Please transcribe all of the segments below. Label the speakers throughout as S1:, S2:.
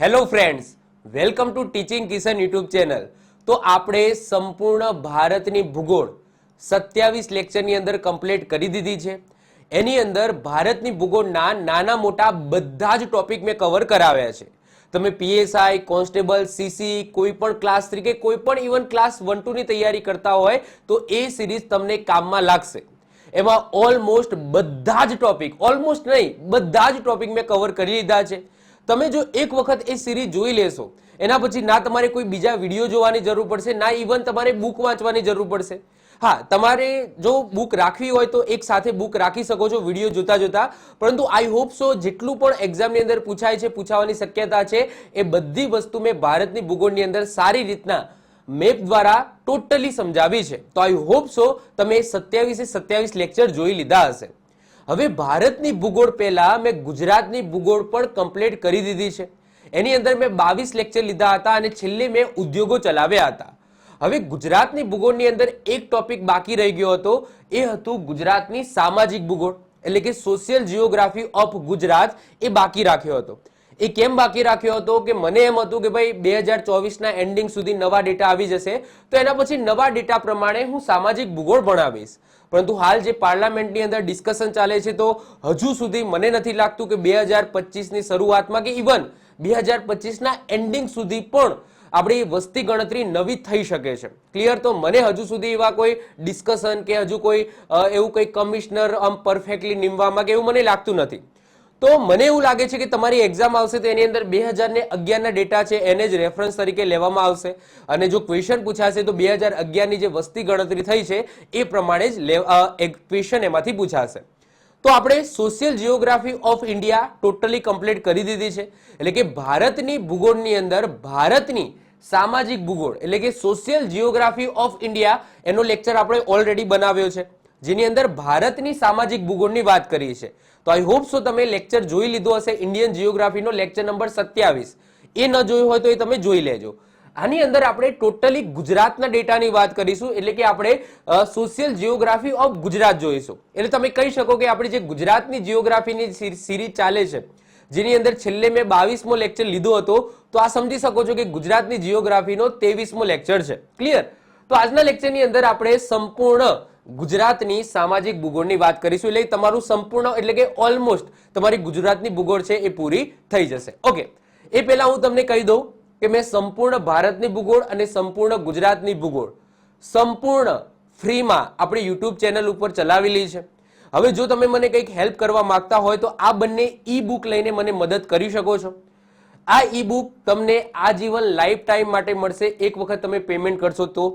S1: Hello friends, welcome to teaching Kishan YouTube channel. તો આપણે સંપૂર્ણ ભારતની ભૂગોળ 27 લેક્ચરની અંદર કમ્પ્લીટ કરી દીધી છે. એની અંદર ભારતની ભૂગોળના નાના મોટા બધા જ ટોપિક મેં કવર કરાવ્યા છે. તમે પીએસઆઈ, કોન્સ્ટેબલ, સીસી, કોઈ પણ ક્લાસ 3 કે કોઈ પણ ઇવન ક્લાસ 1-2 ની તૈયારી કરતા હોય તો એ સિરીઝ તમને કામમાં લાગશે. એમાં ઓલમોસ્ટ બધા જ ટોપિક, ઓલમોસ્ટ નહીં બધા જ ટોપિક મેં કવર કરી લીધા છે. તમે જો એક વખત એ સિરીઝ જોઈ લેશો, એના પછી ના તમારે કોઈ બીજા વિડીયો જોવાની જરૂર પડશે, ના ઇવન તમારે બુક વાંચવાની જરૂર પડશે. હા, તમારે જો બુક રાખવી હોય તો એક સાથે બુક રાખી શકો છો વિડીયો જોતા જોતા, પરંતુ આઈ હોપ સો જેટલું પણ એક્ઝામની અંદર પૂછાય છે, પૂછાવાની શક્યતા છે, એ બધી વસ્તુ મેં ભારતની ભૂગોળની અંદર સારી રીતના મેપ દ્વારા ટોટલી સમજાવી છે. તો આઈ હોપ સો તમે 27 લેક્ચર જોઈ લીધા હશે. હવે ભારતની ભૂગોળ પહેલા મેં ગુજરાતની ભૂગોળ પણ કમ્પ્લીટ કરી દીધી છે. એની અંદર મેં 22 લેક્ચર લીધા હતા અને છેલ્લે મેં ઉદ્યોગો ચલાવ્યા હતા. હવે ગુજરાતની ભૂગોળની અંદર એક ટોપિક બાકી રહી ગયો હતો, એ હતું ગુજરાતની સામાજિક ભૂગોળ એટલે કે સોશિયલ જીઓગ્રાફી ઓફ ગુજરાત. એ બાકી રાખ્યો હતો. એ કેમ બાકી રાખ્યો હતો કે મને એમ હતું કે ભાઈ 2024ના એન્ડિંગ સુધી નવા ડેટા આવી જશે, તો એના પછી નવા ડેટા પ્રમાણે હું સામાજિક ભૂગોળ ભણાવીશ. પરંતુ હાલ જે પાર્લામેન્ટની અંદર ડિસ્કશન ચાલે છે, તો હજુ સુધી મને નથી લાગતું કે 2025ની શરૂઆતમાં કે ઇવન 2025ના એન્ડિંગ સુધી પણ આપણી વસ્તી ગણતરી નવી થઈ શકે છે. ક્લિયર? તો મને હજુ સુધી એવા કોઈ ડિસ્કશન કે હજુ કોઈ એવું કોઈ કમિશનર પરફેક્ટલી નીમવામાં કે એવું મને લાગતું નથી. તો મને એવું લાગે છે કે તમારી એક્ઝામ આવશે તો એની અંદર 2011ના ડેટા છે એને જ રેફરન્સ તરીકે લેવામાં આવશે, અને જો ક્વેશ્ચન પૂછાશે તો 2011ની જે વસ્તી ગણતરી થઈ છે એ પ્રમાણે જ ક્વેશ્ચન એમાંથી પૂછાશે. તો આપણે social geography of India totally complete કરી દીધી છે. એટલે કે ભારતની ભૂગોળની અંદર ભારતની સામાજિક ભૂગોળ એટલે કે સોશિયલ જીઓગ્રાફી ઓફ ઇન્ડિયા એનો લેક્ચર આપણે ઓલરેડી બનાવ્યો છે, જેની અંદર ભારતની સામાજિક ભૂગોળની વાત કરી છે. તો આઈ હોપ સો તમે લેક્ચર જોઈ લીધો હશે, ઇન્ડિયન જીઓગ્રાફીનો લેક્ચર નંબર 27. એ ન જોયું હોય તો એ તમે જોઈ લેજો. આની અંદર આપણે ટોટલી ગુજરાતના ડેટાની વાત કરીશું, એટલે કે આપણે સોશિયલ જીઓગ્રાફી ઓફ ગુજરાત જોઈશું. એટલે તમે કહી શકો કે આપણી જે ગુજરાતની જીઓગ્રાફીની સિરીઝ ચાલે છે, જેની અંદર છેલ્લે મેં 22મો લેક્ચર લીધો હતો, તો આ સમજી શકો છો કે ગુજરાતની જીઓગ્રાફીનો 23મો લેક્ચર છે. ક્લિયર? તો આજના લેક્ચરની અંદર આપણે સંપૂર્ણ ગુજરાતની સામાજિક ભૂગોળની વાત કરીશું. એટલે તમારું સંપૂર્ણ એટલે કે ઓલમોસ્ટ તમારી ગુજરાતની ભૂગોળ છે એ પૂરી થઈ જશે. ઓકે, એ પહેલા હું તમને કહી દઉં કે મેં સંપૂર્ણ ભારતની ભૂગોળ અને સંપૂર્ણ ગુજરાતની ભૂગોળ સંપૂર્ણ ફ્રીમાં આપણી યુટ્યુબ ચેનલ ઉપર ચલાવેલી છે. હવે જો તમે મને કંઈક હેલ્પ કરવા માંગતા હોય તો આ બંને ઈ બુક લઈને મને મદદ કરી શકો છો. આ ઈ બુક તમને આજીવન લાઈફ ટાઈમ માટે મળશે એક વખત તમે પેમેન્ટ કરશો તો.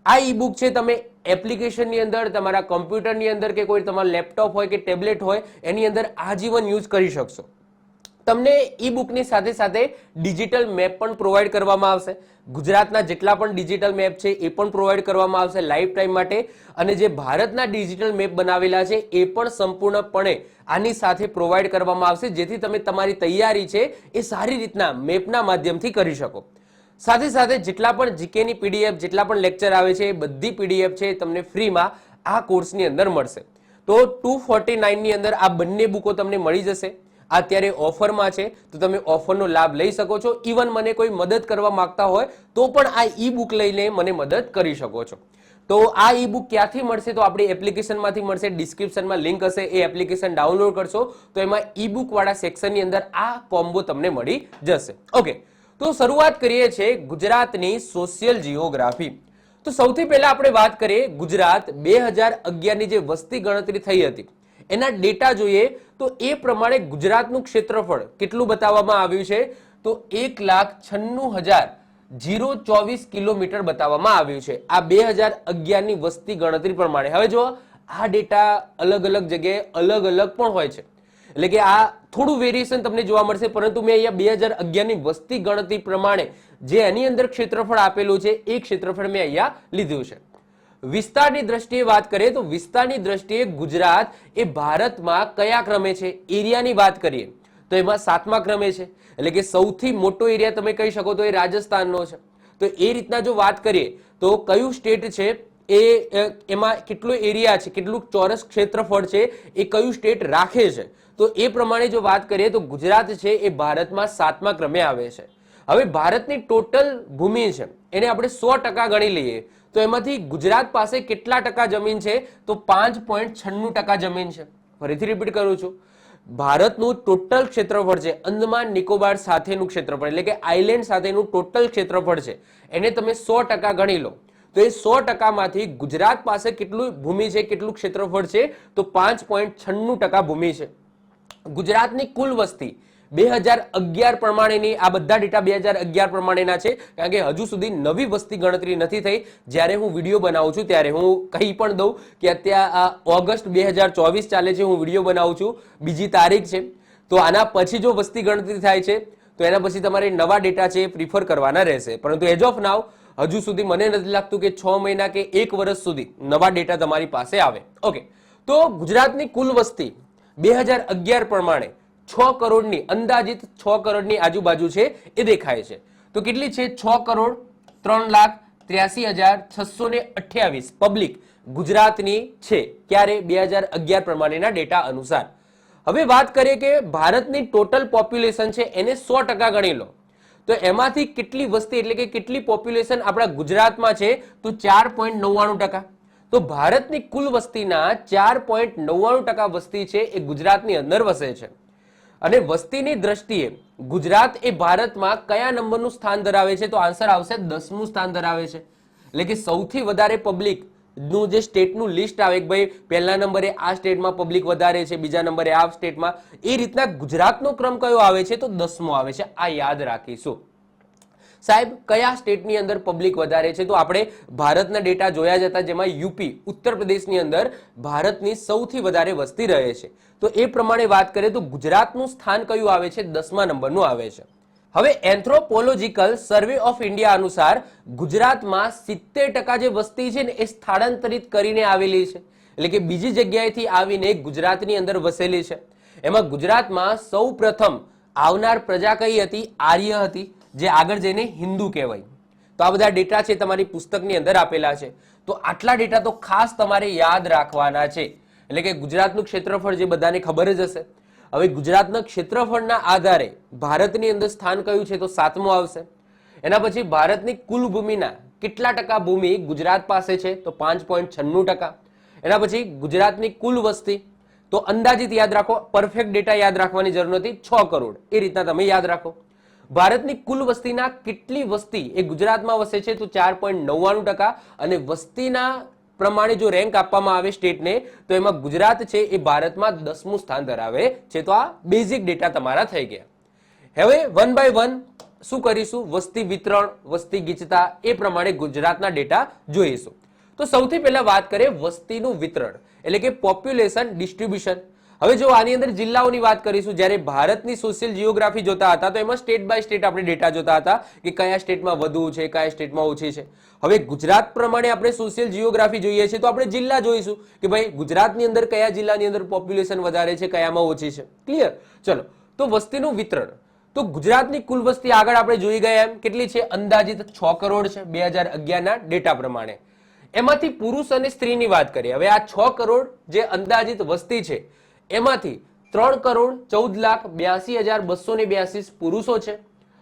S1: આ ઈ બુક છે તમે એપ્લિકેશનની અંદર, તમારા કમ્પ્યુટરની અંદર કે કોઈ તમારા લેપટોપ હોય કે ટેબ્લેટ હોય એની અંદર આજીવન યુઝ કરી શકશો. તમને ઈ બુકની સાથે સાથે ડિજિટલ મેપ પણ પ્રોવાઈડ કરવામાં આવશે. ગુજરાતના જેટલા પણ ડિજિટલ મેપ છે એ પણ પ્રોવાઈડ કરવામાં આવશે લાઈફ ટાઈમ માટે, અને જે ભારતના ડિજિટલ મેપ બનાવેલા છે એ પણ સંપૂર્ણપણે આની સાથે પ્રોવાઈડ કરવામાં આવશે, જેથી તમે તમારી તૈયારી છે એ સારી રીતના મેપના માધ્યમથી કરી શકો. સાથે સાથે જેટલા પણ જીકેની પીડીએફ, જેટલા પણ લેક્ચર આવે છે એ બધી પીડીએફ છે તમને ફ્રીમાં આ કોર્સની અંદર મળશે. તો 249ની અંદર આ બંને બુકો તમને મળી જશે. અત્યારે ઓફરમાં છે તો તમે ઓફરનો લાભ લઈ શકો છો. ઇવન મને કોઈ મદદ કરવા માંગતા હોય તો પણ આ ઈ બુક લઈને મને મદદ કરી શકો છો. તો આ ઈ બુક ક્યાંથી મળશે? તો આપણી એપ્લિકેશનમાંથી મળશે. ડિસ્ક્રિપ્શનમાં લિંક હશે, એ એપ્લિકેશન ડાઉનલોડ કરશો તો એમાં ઈ બુક વાળા સેક્શનની અંદર આ કોમ્બો તમને મળી જશે. ઓકે, તો શરૂઆત કરીએ છીએ ગુજરાતની સોશિયલ જીઓગ્રાફી. તો સૌથી પહેલા આપણે વાત કરીએ ગુજરાત 2011ની જે વસ્તી ગણતરી થઈ હતી એના ડેટા જોઈએ તો એ પ્રમાણે ગુજરાતનું ક્ષેત્રફળ કેટલું બતાવવામાં આવ્યું છે? તો 1,96,024 કિલોમીટર બતાવવામાં આવ્યું છે આ 2011ની વસ્તી ગણતરી પ્રમાણે. હવે જો આ ડેટા અલગ અલગ જગ્યાએ અલગ અલગ પણ હોય છે, એટલે કે આ થોડું વેરિએશન તમને જોવા મળશે, પરંતુ મેં અહીંયા 2011ની વસ્તી ગણતરી પ્રમાણે જે એની અંદર ક્ષેત્રફળ આપેલું છે એ ક્ષેત્રફળ મેં અહીંયા લીધું છે. વિસ્તારની દ્રષ્ટિએ વાત કરીએ તો વિસ્તારની દ્રષ્ટિએ ગુજરાત એ ભારતમાં કયા ક્રમે છે? એરિયાની વાત કરીએ તો એમાં 7મા ક્રમે છે. એટલે કે સૌથી મોટો એરિયા તમે કહી શકો તો એ રાજસ્થાનનો છે. તો એ રીતના જો વાત કરીએ તો કયું સ્ટેટ છે એમાં કેટલો એરિયા છે, કેટલું ચોરસ ક્ષેત્રફળ છે એ કયું સ્ટેટ રાખે છે. તો એ પ્રમાણે જો વાત કરીએ તો ગુજરાત છે એ ભારતમાં 7મા ક્રમે આવે છે. હવે ભારતની ટોટલ ભૂમિ છે એને આપણે 100% ગણી લઈએ તો એમાંથી ગુજરાત પાસે કેટલા ટકા જમીન છે? તો 5.96% જમીન છે. ફરીથી રિપીટ કરું છું, ભારતનું ટોટલ ક્ષેત્રફળ છે, અંદમાન નિકોબાર સાથેનું ક્ષેત્રફળ એટલે કે આઇલેન્ડ સાથેનું ટોટલ ક્ષેત્રફળ છે, એને તમે 100% ગણી લો તો એ 100% માંથી ગુજરાત પાસે કેટલું ભૂમિ છે, કેટલું ક્ષેત્રફળ છે? તો 5.96% ભૂમિ છે. ગુજરાતની કુલ વસ્તી 2011 પ્રમાણેની, આ બધા ડેટા 2011 પ્રમાણેના છે કારણ કે હજુ સુધી નવી વસ્તી ગણતરી નથી થઈ. જ્યારે હું વિડીયો બનાવું છું ત્યારે હું કહી પણ દઉં કે અત્યારે ઓગસ્ટ 2024 ચાલે છે, હું વિડીયો બનાવું છું, 2જી તારીખ છે. તો આના પછી જો વસ્તી ગણતરી થાય છે તો એના પછી તમારે નવા ડેટા છે એ પ્રિફર કરવાના રહેશે. પરંતુ એઝ ઓફ નાવ હજુ સુધી મને નથી લાગતું કે 6 મહિના કે 1 વર્ષ સુધી નવા ડેટા તમારી પાસે આવે. ઓકે, તો ગુજરાતની કુલ વસ્તી 2011 પ્રમાણે 6 કરોડની, અંદાજિત 6 કરોડની આજુબાજુ છે એ દેખાય છે. તો કેટલી છે? 6,03,83,628 પબ્લિક ગુજરાતની છે. ક્યારે? 2011 પ્રમાણેના ડેટા અનુસાર. હવે વાત કરીએ કે ભારતની ટોટલ પોપ્યુલેશન છે એને 100% ગણી લો તો એમાંથી કેટલી વસ્તી એટલે કે કેટલી પોપ્યુલેશન આપણા ગુજરાતમાં છે? તો 4.99%. તો ભારતની કુલ વસ્તીના 4.99% વસ્તી છે એ ગુજરાતની અંદર વસે છે. અને વસ્તીની દ્રષ્ટિએ ગુજરાત એ ભારતમાં કયા નંબરનું સ્થાન ધરાવે છે? તો આન્સર આવશે 10મું સ્થાન ધરાવે છે. એટલે કે સૌથી વધારે પબ્લિક નું જે સ્ટેટનું લિસ્ટ આવે કે ભાઈ પહેલા નંબરે આ સ્ટેટમાં પબ્લિક વધારે છે, બીજા નંબરે આ સ્ટેટમાં, એ રીતના ગુજરાતનો ક્રમ કયો આવે છે? તો 10મો આવે છે. આ યાદ રાખીશું. સાહેબ કયા સ્ટેટની અંદર પબ્લિક વધારે છે? તો આપણે ભારતના ડેટા જોયા જ હતા જેમાં યુપી, ઉત્તર પ્રદેશની અંદર ભારતની સૌથી વધારે વસ્તી રહે છે. તો એ પ્રમાણે વાત કરીએ તો ગુજરાતનું સ્થાન કયું આવે છે? 10મા નંબરનું આવે છે. હવે એન્થ્રોપોલોજીકલ સર્વે ઓફ ઇન્ડિયા અનુસાર ગુજરાતમાં 70% જે વસ્તી છે ને એ સ્થળાંતરિત કરીને આવેલી છે, એટલે કે બીજી જગ્યાએથી આવીને ગુજરાતની અંદર વસેલી છે. એમાં ગુજરાતમાં સૌ પ્રથમ આવનાર પ્રજા કઈ હતી? આર્ય હતી, જે આગળ જઈને હિન્દુ કહેવાય. તો આ બધા ડેટા છે તમારી પુસ્તકની અંદર આપેલા છે. તો આટલા ડેટા તો ખાસ તમારે યાદ રાખવાના છે. એટલે કે ગુજરાતનું ક્ષેત્રફળ જે બધાને ખબર જ હશે. હવે ગુજરાતના ક્ષેત્રફળના આધારે ભારતની અંદર સ્થાન કયું છે? તો 7મું આવશે. એના પછી ભારતની કુલ ભૂમિના કેટલા ટકા ભૂમિ ગુજરાત પાસે છે? તો 5.96%. એના પછી ગુજરાતની કુલ વસ્તી, તો અંદાજિત યાદ રાખો, પરફેક્ટ ડેટા યાદ રાખવાની જરૂર નથી, 6 કરોડ, એ રીતના તમે યાદ રાખો. ભારતની કુલ વસ્તીના કેટલી વસ્તી એ ગુજરાતમાં વસે છે? તો 4.99%. અને વસ્તીના પ્રમાણે જો રેન્ક આપવામાં આવે સ્ટેટને તો એમાં ગુજરાત છે એ ભારતમાં 10મું સ્થાન ધરાવે છે. તો આ બેઝિક ડેટા તમારા થઈ ગયા. હવે વન બાય વન શું કરીશું? વસ્તી વિતરણ, વસ્તી ગીચતા, એ પ્રમાણે ગુજરાતના ડેટા જોઈશું. તો સૌથી પહેલા વાત કરીએ વસ્તીનું વિતરણ એટલે કે પોપ્યુલેશન ડિસ્ટ્રીબ્યુશન. હવે જો આની અંદર જિલ્લાઓની વાત કરીશું, જ્યારે ભારતની સોશિયલ જીઓગ્રાફી જોતા હતા તો એમાં સ્ટેટ બાય સ્ટેટ આપણે ડેટા જોતા હતા કે કયા સ્ટેટમાં વધુ છે, કયા સ્ટેટમાં ઓછી છે. હવે ગુજરાત પ્રમાણે આપણે સોશિયલ જીઓગ્રાફી જોઈએ છે તો આપણે જિલ્લા જોઈશું કે ભાઈ ગુજરાતની અંદર કયા જિલ્લાની અંદર પોપ્યુલેશન વધારે છે, કયામાં ઓછી છે. ક્લિયર? ચલો, તો વસ્તીનું વિતરણ. તો ગુજરાતની કુલ વસ્તી આગળ આપણે જોઈ ગયા એમ કેટલી છે? અંદાજિત 6 કરોડ છે 2011ના ડેટા પ્રમાણે. એમાંથી પુરુષ અને સ્ત્રીની વાત કરીએ. હવે આ 6 કરોડ જે અંદાજિત વસ્તી છે એમાંથી 3,14,82,282 પુરુષો છે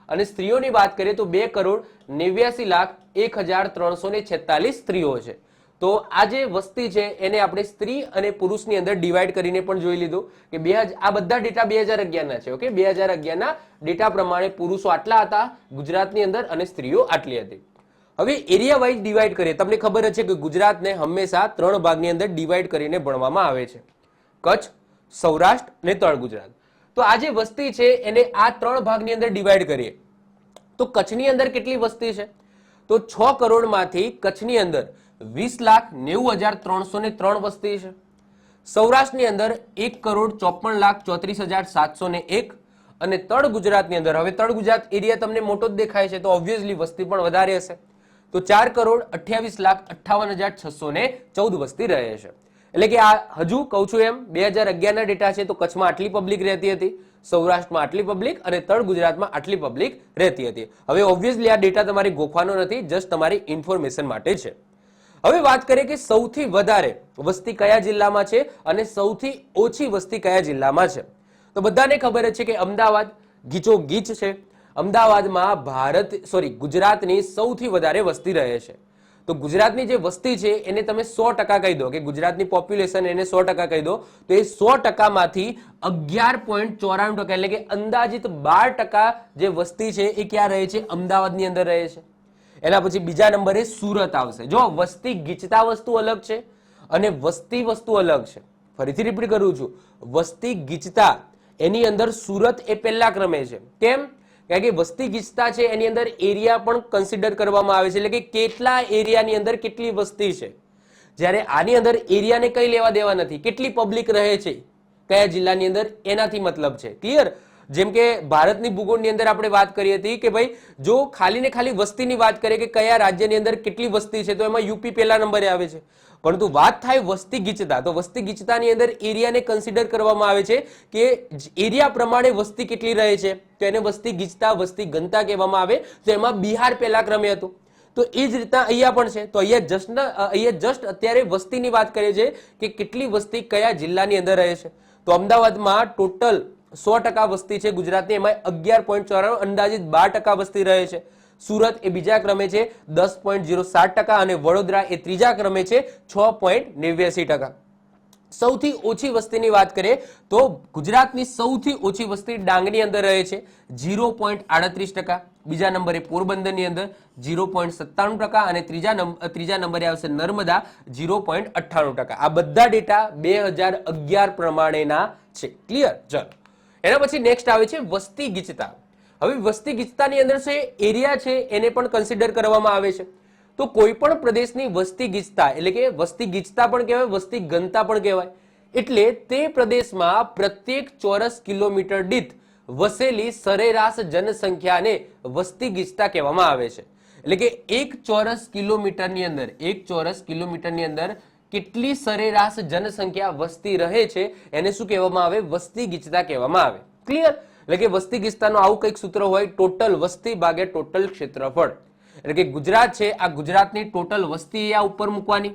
S1: અને સ્ત્રીઓની વાત કરીએ તો 2,89,01,346 સ્ત્રીઓ છે. તો આ જે વસ્તી છે એને આપણે સ્ત્રી અને પુરુષની અંદર ડિવાઈડ કરીને પણ જોઈ લીધું કે આ બધા ડેટા 2011ના છે. ઓકે, 2011ના ડેટા પ્રમાણે પુરુષો આટલા હતા ગુજરાતની અંદર અને સ્ત્રીઓ આટલી હતી. હવે એરિયા વાઇઝ ડિવાઈડ કરીએ. તમને ખબર છે કે ગુજરાતને હંમેશા 3 ભાગની અંદર ડિવાઈડ કરીને ભણવામાં આવે છે: કચ્છ, સૌરાષ્ટ્ર અને તળ ગુજરાત. તો આ જે વસ્તી છે એને આ 3 ભાગની અંદર ડિવાઈડ કરીએ તો કચ્છની અંદર કેટલી વસ્તી છે? તો 6 કરોડમાંથી કચ્છની અંદર 20,90,303 વસ્તી છે. સૌરાષ્ટ્રની અંદર 1,54,34,701 અને તળ ગુજરાતની અંદર, હવે તળ ગુજરાત એરિયા તમને મોટો જ દેખાય છે તો ઓબ્વિયસલી વસ્તી પણ વધારે હશે, તો 4,28,58,614 વસ્તી રહે છે. એટલે કે આ હજુ કહું છું એમ 2011ના ડેટા છે તો કચ્છમાં આટલી પબ્લિક રહેતી હતી, સૌરાષ્ટ્રમાં આટલી પબ્લિક અને તળ ગુજરાતમાં આટલી પબ્લિક રહેતી હતી. હવે ઓબ્વિયસલી આ ડેટા તમારે ગોખવાનો નથી, જસ્ટ તમારી ઇન્ફોર્મેશન માટે છે. હવે વાત કરીએ કે સૌથી વધારે વસ્તી કયા જિલ્લામાં છે અને સૌથી ઓછી વસ્તી કયા જિલ્લામાં છે. તો બધાને ખબર જ છે કે અમદાવાદ ગીચોગીચ છે. અમદાવાદમાં ગુજરાતની સૌથી વધારે વસ્તી રહે છે. તો ગુજરાતની જે વસ્તી છે એને તમે 100% કહી દો કે ગુજરાતની પોપ્યુલેશન એને 100% કહી દો તો એ 100%માંથી 11.94% એટલે કે અંદાજિત 12% જે વસ્તી છે એ ક્યાં રહે છે? અમદાવાદની અંદર રહે છે. એના પછી બીજા નંબરે સુરત આવશે. જો વસ્તી ગીચતા વસ્તુ અલગ છે અને વસ્તી વસ્તુ અલગ છે. ફરીથી રિપીટ કરું છું, વસ્તી ગીચતા એની અંદર સુરત એ પહેલા ક્રમે છે. કેમ? કારણ કે વસ્તી ગીચતા છે એની અંદર એરિયા પણ કન્સિડર કરવામાં આવે છે, એટલે કે કેટલા એરિયાની અંદર કેટલી વસ્તી છે. જ્યારે આની અંદર એરિયાને કઈ લેવા દેવા નથી, કેટલી પબ્લિક રહે છે કયા જિલ્લાની અંદર એનાથી મતલબ છે. ક્લિયર? જેમ કે ભારતની ભૂગોળની અંદર આપણે વાત કરી હતી કે ભાઈ જો ખાલી ને ખાલી વસ્તીની વાત કરીએ કે કયા રાજ્યની અંદર કેટલી વસ્તી છે તો એમાં યુપી પહેલા નંબરે આવે છે. પરંતુ વાત થાય વસ્તી ગીચતા તો વસ્તી ગીચતાની અંદર એરિયાને કન્સિડર કરવામાં આવે છે કે એરિયા પ્રમાણે વસ્તી કેટલી રહે છે તો એને વસ્તી ગીચતા વસ્તી ઘનતા કહેવામાં આવે. તો એમાં બિહાર પહેલા ક્રમે હતું. તો એ જ રીતના અહીંયા પણ છે. તો અહીંયા જસ્ટ અત્યારે વસ્તીની વાત કરીએ છીએ કે કેટલી વસ્તી કયા જિલ્લાની અંદર રહે છે. તો અમદાવાદમાં ટોટલ 100% વસ્તી છે ગુજરાતની, એમાં 11.94 અંદાજિત 12% વસ્તી રહે છે. સુરત એ બીજા ક્રમે છે 10.07% અને વડોદરા એ ત્રીજા ક્રમે છે 6.89%. સૌથી ઓછી વસ્તીની વાત કરીએ તો ગુજરાતની સૌથી ઓછી વસ્તી ડાંગની અંદર રહે છે 0.38%. બીજા નંબરે પોરબંદરની અંદર 0.97% અને ત્રીજા નંબરે આવશે નર્મદા 0.98%. આ બધા ડેટા 2011 પ્રમાણેના છે. ક્લિયર? ચલો એના પછી નેક્સ્ટ આવે છે વસ્તી ગીચતા. હવે વસ્તી ગીચતાની અંદર છે એરિયા છે એને પણ કન્સિડર કરવામાં આવે છે. તો કોઈ પણ પ્રદેશની વસ્તી ગીચતા એટલે કે વસ્તી ગીચતા પણ કહેવાય, વસ્તી ઘનતા પણ કહેવાય. એટલે તે પ્રદેશમાં પ્રત્યેક ચોરસ કિલોમીટર દીઠ વસેલી સરેરાશ જનસંખ્યાને વસ્તી ગીચતા કહેવામાં આવે છે. એટલે કે એક ચોરસ કિલોમીટરની અંદર કેટલી સરેરાશ જનસંખ્યા વસ્તી રહે છે એને શું કહેવામાં આવે? વસ્તી ગીચતા કહેવામાં આવે. ક્લિયર? એટલે કે વસ્તી ગીચતાનું આવું કંઈક સૂત્ર હોય, ટોટલ વસ્તી ભાગ્યા ટોટલ ક્ષેત્રફળ. એટલે કે ગુજરાત છે, આ ગુજરાતની ટોટલ વસ્તી આ ઉપર મૂકવાની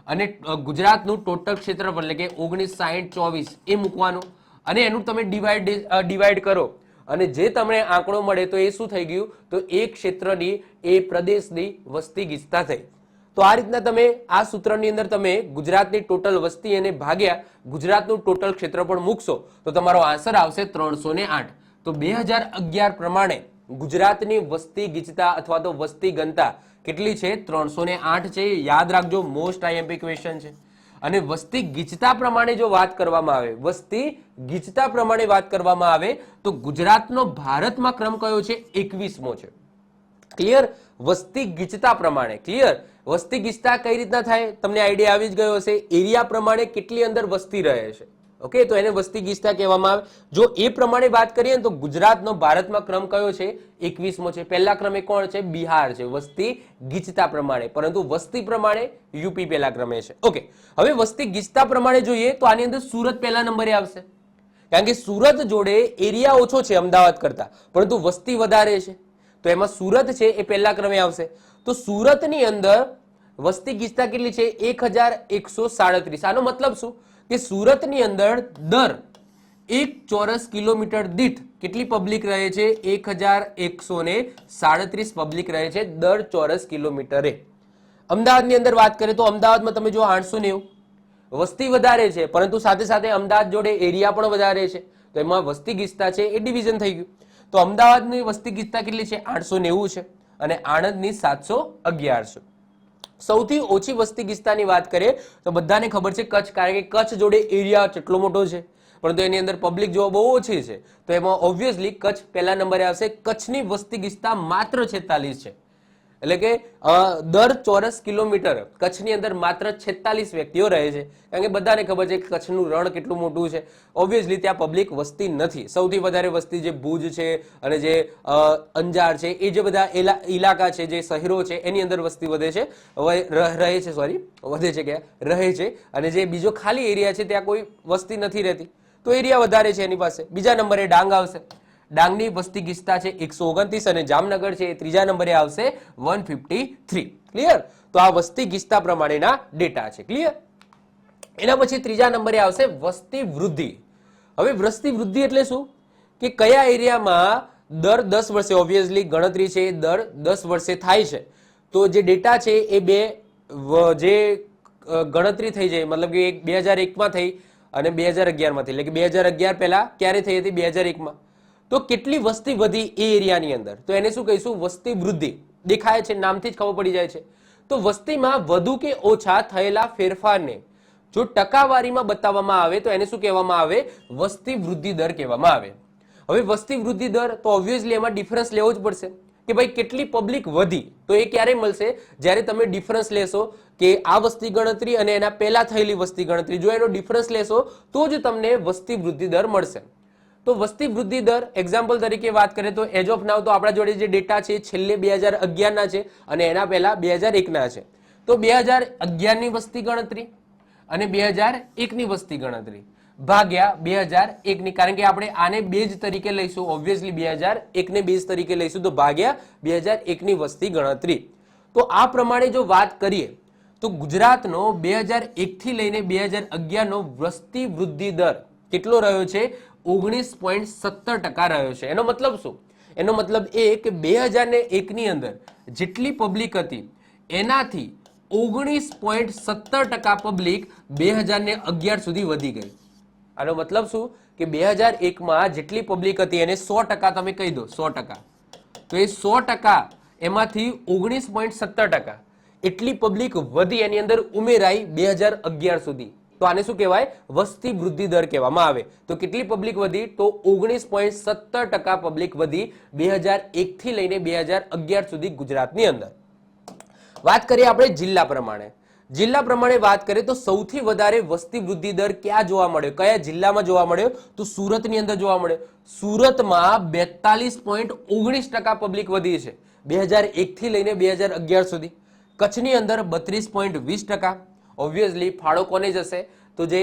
S1: અને ગુજરાતનું ટોટલ ક્ષેત્રફળ એટલે કે 1960/24 એ મૂકવાનું અને એનું તમે ડિવાઈડ કરો અને જે તમને આંકડો મળે તો એ શું થઈ ગયું? તો એ ક્ષેત્રની એ પ્રદેશની વસ્તી ગીચતા થઈ. તો આ રીતના તમે આ સૂત્રની અંદર તમે ગુજરાતની ટોટલ વસ્તી અને ભાગ્યા ગુજરાતનું ટોટલ ક્ષેત્રફળ મૂકશો તો તમારો આન્સર આવશે 308. તો 2011 પ્રમાણે ગુજરાતની વસ્તી ગીચતા અથવા તો વસ્તી ઘનતા કેટલી છે? 308 છે. યાદ રાખજો, મોસ્ટ આઈએમપી ક્વેશ્ચન છે. અને વસ્તી ગીચતા પ્રમાણે જો વાત કરવામાં આવે તો ગુજરાતનો ભારતમાં ક્રમ કયો છે? 21મો છે. ક્લિયર? વસ્તી ગીચતા પ્રમાણે. ક્લિયર? વસ્તી ગીચતા કઈ રીતના થાય તમને આઈડિયા આવી જ ગયો હશે. એરિયા પ્રમાણે કેટલી અંદર વસ્તી રહે છે. ઓકે, તો એને વસ્તી ગીચતા કહેવામાં આવે. જો એ પ્રમાણે વાત કરીએ તો ગુજરાતનો ભારતમાં ક્રમ કયો છે? 21મો છે. પહેલા ક્રમે કોણ છે? બિહાર છે વસ્તી ગીચતા પ્રમાણે, પરંતુ વસ્તી પ્રમાણે યુપી પહેલા ક્રમે છે. ઓકે, હવે વસ્તી ગીચતા પ્રમાણે જોઈએ તો આની અંદર સુરત પહેલા નંબરે આવશે. કારણ કે સુરત જોડે એરિયા ઓછો છે અમદાવાદ કરતા, પરંતુ વસ્તી વધારે છે. તો એમાં સુરત છે એ પહેલા ક્રમે આવશે. તો સુરતની અંદર વસ્તી ગીચતા કેટલી છે? 1137. આનો મતલબ શું કે સુરતની અંદર દર એક ચોરસ કિલોમીટર દીઠ કેટલી પબ્લિક રહે છે? 1137 પબ્લિક રહે છે દર ચોરસ કિલોમીટરે. અમદાવાદની અંદર વાત કરીએ તો અમદાવાદમાં તમે જો 890 વસ્તી વધારે છે, પરંતુ સાથે સાથે અમદાવાદ જોડે એરિયા પણ વધારે છે. તો એમાં વસ્તી ગીચતા છે એ ડિવિઝન થઈ ગયું. તો અમદાવાદની વસ્તી ગીચતા કેટલી છે? 890 છે અને આણંદની 711 છે. સૌથી ઓછી વસ્તી ગીચતાની વાત કરીએ તો બધાને ખબર છે કચ્છ, કારણ કે કચ્છ જોડે એરિયા કેટલો મોટો છે પરંતુ એની અંદર પબ્લિક જોવા બહુ ઓછી છે. તો એમાં ઓબ્વિયસલી કચ્છ પહેલા નંબરે આવશે. કચ્છની વસ્તી ગીચતા માત્ર 46 છે. એટલે કે દર ચોરસ કિલોમીટર કચ્છની અંદર માત્ર 46 વ્યક્તિઓ રહે છે. કારણ કે બધાને ખબર છે કે કચ્છનું રણ કેટલું મોટું છે. ઓબ્વિયસલી ત્યાં પબ્લિક વસ્તી નથી. સૌથી વધારે વસ્તી જે ભુજ છે અને જે અંજાર છે એ જે બધા ઇલાકા છે, જે શહેરો છે એની અંદર વસ્તી વધે છે રહે છે અને જે બીજો ખાલી એરિયા છે ત્યાં કોઈ વસ્તી નથી રહેતી. તો એરિયા વધારે છે એની પાસે. બીજા નંબરે ડાંગ આવશે. ડાંગની વસ્તી ગીચતા છે 129 અને જામનગર છે એ ત્રીજા નંબરે આવશે 153. ક્લિયર? તો આ વસ્તી ગીચતા પ્રમાણેના ડેટા છે. ક્લિયર? એના પછી ત્રીજા નંબરે આવશે વસ્તી વૃદ્ધિ. હવે વસ્તી વૃદ્ધિ એટલે શું કે કયા એરિયામાં દર 10 વર્ષે ઓબ્વિયસલી ગણતરી છે એ દર 10 વર્ષે થાય છે, તો જે ડેટા છે એ જે ગણતરી થઈ જાય, મતલબ કે 2001માં થઈ અને 2011માં થઈ, એટલે કે 2011 પહેલા ક્યારે થઈ હતી? 2001માં. તો કેટલી વસ્તી વધી એ એરિયાની અંદર, તો એને શું કહીશું? વસ્તી વૃદ્ધિ. દેખાય છે, નામથી જ ખબર પડી જાય છે. તો વસ્તીમાં વધુ કે ઓછા થયેલા ફેરફારને જો ટકાવારીમાં બતાવવામાં આવે તો એને શું કહેવામાં આવે? વસ્તી વૃદ્ધિ દર કહેવામાં આવે. હવે વસ્તી વૃદ્ધિ દર તો ઓબ્વિયસલી એમાં ડિફરન્સ લેવો જ પડશે કે ભાઈ કેટલી પબ્લિક વધી, તો એ ક્યારે મળશે? જ્યારે તમે ડિફરન્સ લેશો કે આ વસ્તી ગણતરી અને એના પહેલા થયેલી વસ્તી ગણતરી, જો એનો ડિફરન્સ લેશો તો જ તમને વસ્તી વૃદ્ધિ દર મળશે. તો વસ્તી વૃદ્ધિ દર એક્ઝામ્પલ તરીકે વાત કરીએ તો એજ ઓફ નાવ તો આપણા જોડે જે ડેટા છે છેલ્લે 2011 ના છે અને એના પહેલા 2001 ના છે. તો 2011 ની વસ્તી ગણતરી અને 2001 ની વસ્તી ગણતરી ભાગ્યા 2001 ની, કારણ કે આપણે આને બેઝ તરીકે લઈશું, ઓબ્વિયસલી 2001 ને બેઝ તરીકે લઈશું, તો ભાગ્યા 2001 ની વસ્તી ગણતરી. તો આ પ્રમાણે જો વાત કરીએ તો ગુજરાતનો 2001 થી લઈને 2011 નો વસ્તી વૃદ્ધિ દર કેટલો રહ્યો છે? 19.17% રહ્યો છે. એનો મતલબ શું? એનો મતલબ એ કે 2001 ની અંદર જેટલી પબ્લિક હતી એનાથી 19.17% પબ્લિક 2011 સુધી વધી ગઈ. આનો મતલબ શું કે 2001માં જેટલી પબ્લિક હતી એને 100% તમે કહી દો, 100%, તો એ 100% એમાંથી 19.17% એટલી પબ્લિક વધી, એની અંદર ઉમેરાઈ 2011 સુધી. તો આને શું કહેવાય? વસ્તી વૃદ્ધિ દર કહેવામાં આવે. તો કેટલી પબ્લિક વધી? તો 19.17% પબ્લિક વધી 2001 થી લઈને 2011 સુધી ગુજરાતની અંદર. વાત કરીએ આપણે જિલ્લા પ્રમાણે. જિલ્લા પ્રમાણે વાત કરીએ તો સૌથી વધારે વસ્તી વૃદ્ધિ દર ક્યાં જોવા મળ્યો? કયા જિલ્લામાં જોવા મળ્યો? તો સુરતની અંદર જોવા મળ્યો. સુરતમાં 42.19% પબ્લિક વધી છે 2001 થી લઈને 2011 સુધી. કચ્છની અંદર 32.20%. ઓબ્વિયસલી ફાળો કોને જશે? તો જે